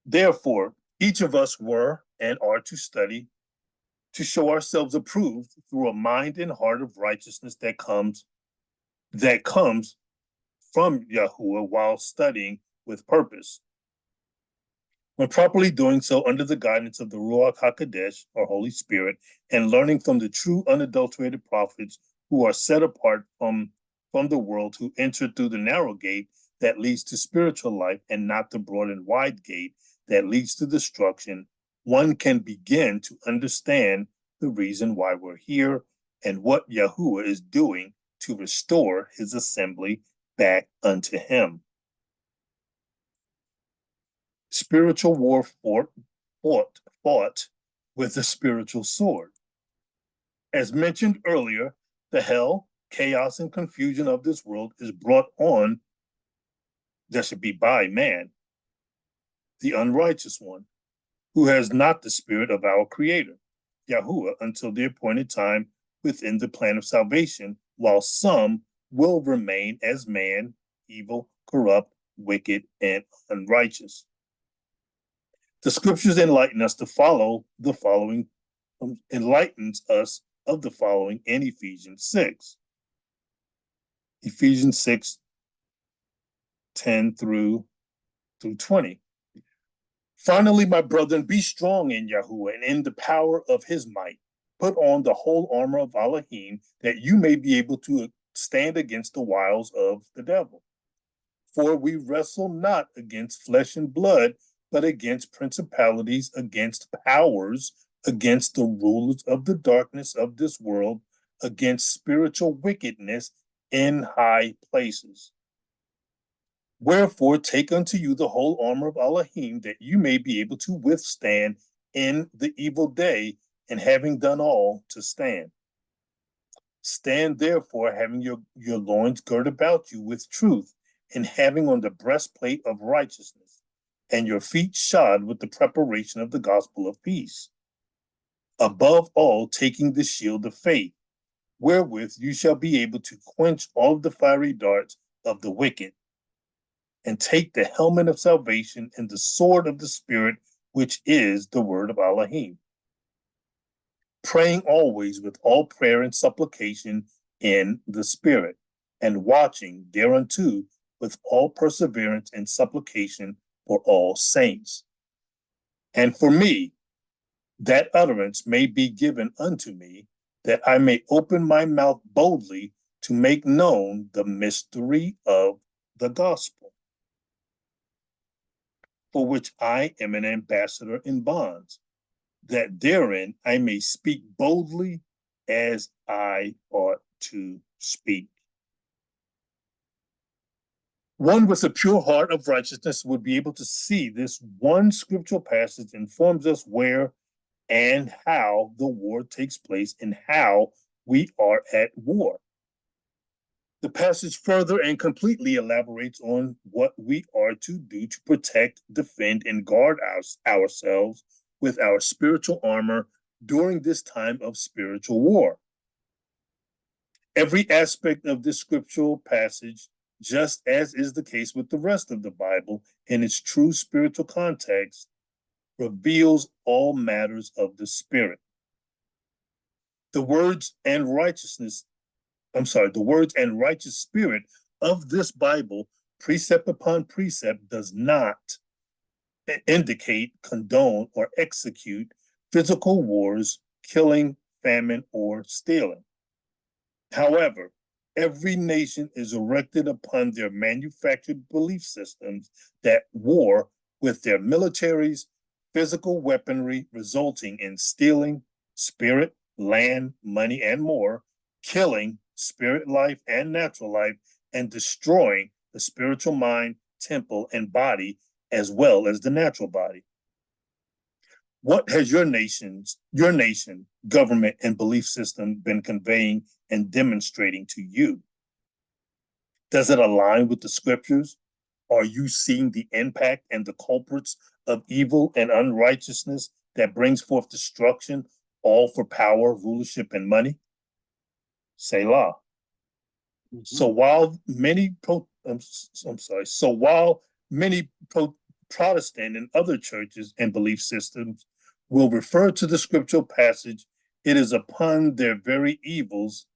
Therefore, each of us were and are to study to show ourselves approved through a mind and heart of righteousness that comes from Yahuah while studying with purpose. When properly doing so under the guidance of the Ruach HaKodesh, or Holy Spirit, and learning from the true unadulterated prophets who are set apart from the world, who enter through the narrow gate that leads to spiritual life and not the broad and wide gate that leads to destruction, one can begin to understand the reason why we're here and what Yahuah is doing to restore his assembly back unto him. Spiritual war fought with a spiritual sword. As mentioned earlier, the hell, chaos, and confusion of this world is brought on, that should be by man, the unrighteous one, who has not the spirit of our Creator, Yahuah, until the appointed time within the plan of salvation, while some will remain as man, evil, corrupt, wicked, and unrighteous. The scriptures enlighten us to follow the following, enlightens us of the following in Ephesians 6. Ephesians 6, 10 through 20. Finally, my brethren, be strong in Yahuah and in the power of his might. Put on the whole armor of Elohim, that you may be able to stand against the wiles of the devil. For we wrestle not against flesh and blood, but against principalities, against powers, against the rulers of the darkness of this world, against spiritual wickedness in high places. Wherefore, take unto you the whole armor of Elohim, that you may be able to withstand in the evil day, and having done all, to stand. Stand therefore, having your loins girt about you with truth, and having on the breastplate of righteousness, and your feet shod with the preparation of the gospel of peace. Above all, taking the shield of faith, wherewith you shall be able to quench all the fiery darts of the wicked, and take the helmet of salvation and the sword of the Spirit, which is the word of Elohim. Praying always with all prayer and supplication in the Spirit, and watching thereunto with all perseverance and supplication for all saints. And for me, that utterance may be given unto me, that I may open my mouth boldly to make known the mystery of the gospel, for which I am an ambassador in bonds, that therein I may speak boldly as I ought to speak. One with a pure heart of righteousness would be able to see this one scriptural passage informs us where and how the war takes place and how we are at war. The passage further and completely elaborates on what we are to do to protect, defend, and guard ourselves with our spiritual armor during this time of spiritual war. Every aspect of this scriptural passage, just as is the case with the rest of the Bible in its true spiritual context, reveals all matters of the Spirit. The words and righteous spirit of this Bible, precept upon precept, does not indicate, condone, or execute physical wars, killing, famine, or stealing. However, every nation is erected upon their manufactured belief systems that war with their militaries, physical weaponry, resulting in stealing, spirit, land, money, and more, killing, spirit life and natural life, and destroying the spiritual mind, temple, and body, as well as the natural body. What has your nation, government, and belief system been conveying and demonstrating to you? Does it align with the scriptures? Are you seeing the impact and the culprits of evil and unrighteousness that brings forth destruction, all for power, rulership, and money? Selah. Mm-hmm. So while many Protestant and other churches and belief systems will refer to the scriptural passage, it is upon their very evils,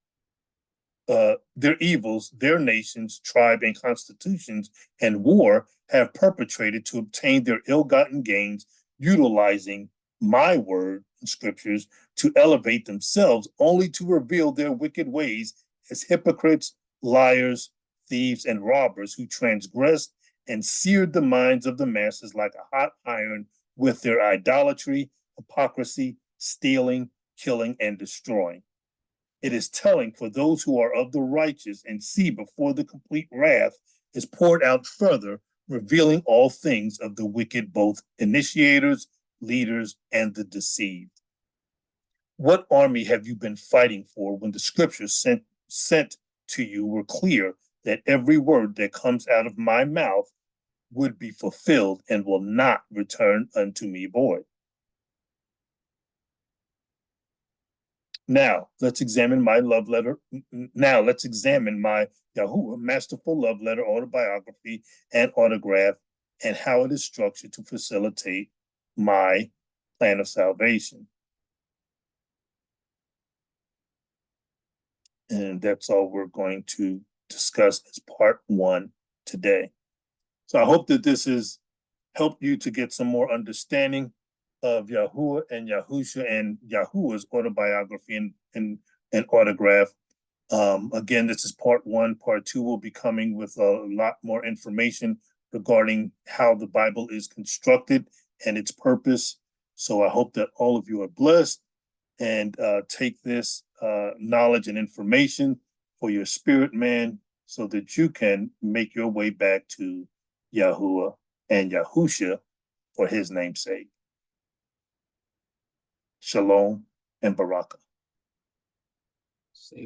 their nations, tribe, and constitutions and war have perpetrated to obtain their ill-gotten gains, utilizing my word and scriptures to elevate themselves, only to reveal their wicked ways as hypocrites, liars, thieves, and robbers who transgressed and seared the minds of the masses like a hot iron with their idolatry, hypocrisy, stealing, killing, and destroying. It is telling for those who are of the righteous and see before the complete wrath is poured out further, revealing all things of the wicked, both initiators, leaders, and the deceived. What army have you been fighting for when the scriptures sent to you were clear that every word that comes out of my mouth would be fulfilled and will not return unto me void? Now, let's examine my love letter. Now, let's examine my Yahuah masterful love letter, autobiography, and autograph, and how it is structured to facilitate my plan of salvation. And that's all we're going to discuss as part one today. So I hope that this has helped you to get some more understanding of Yahuah and Yahusha and Yahuah's autobiography and autograph. Again, this is part one. Part two will be coming with a lot more information regarding how the Bible is constructed and its purpose. So I hope that all of you are blessed and take this knowledge and information for your spirit man so that you can make your way back to Yahuah and Yahusha for his name's sake. Shalom and Barakah.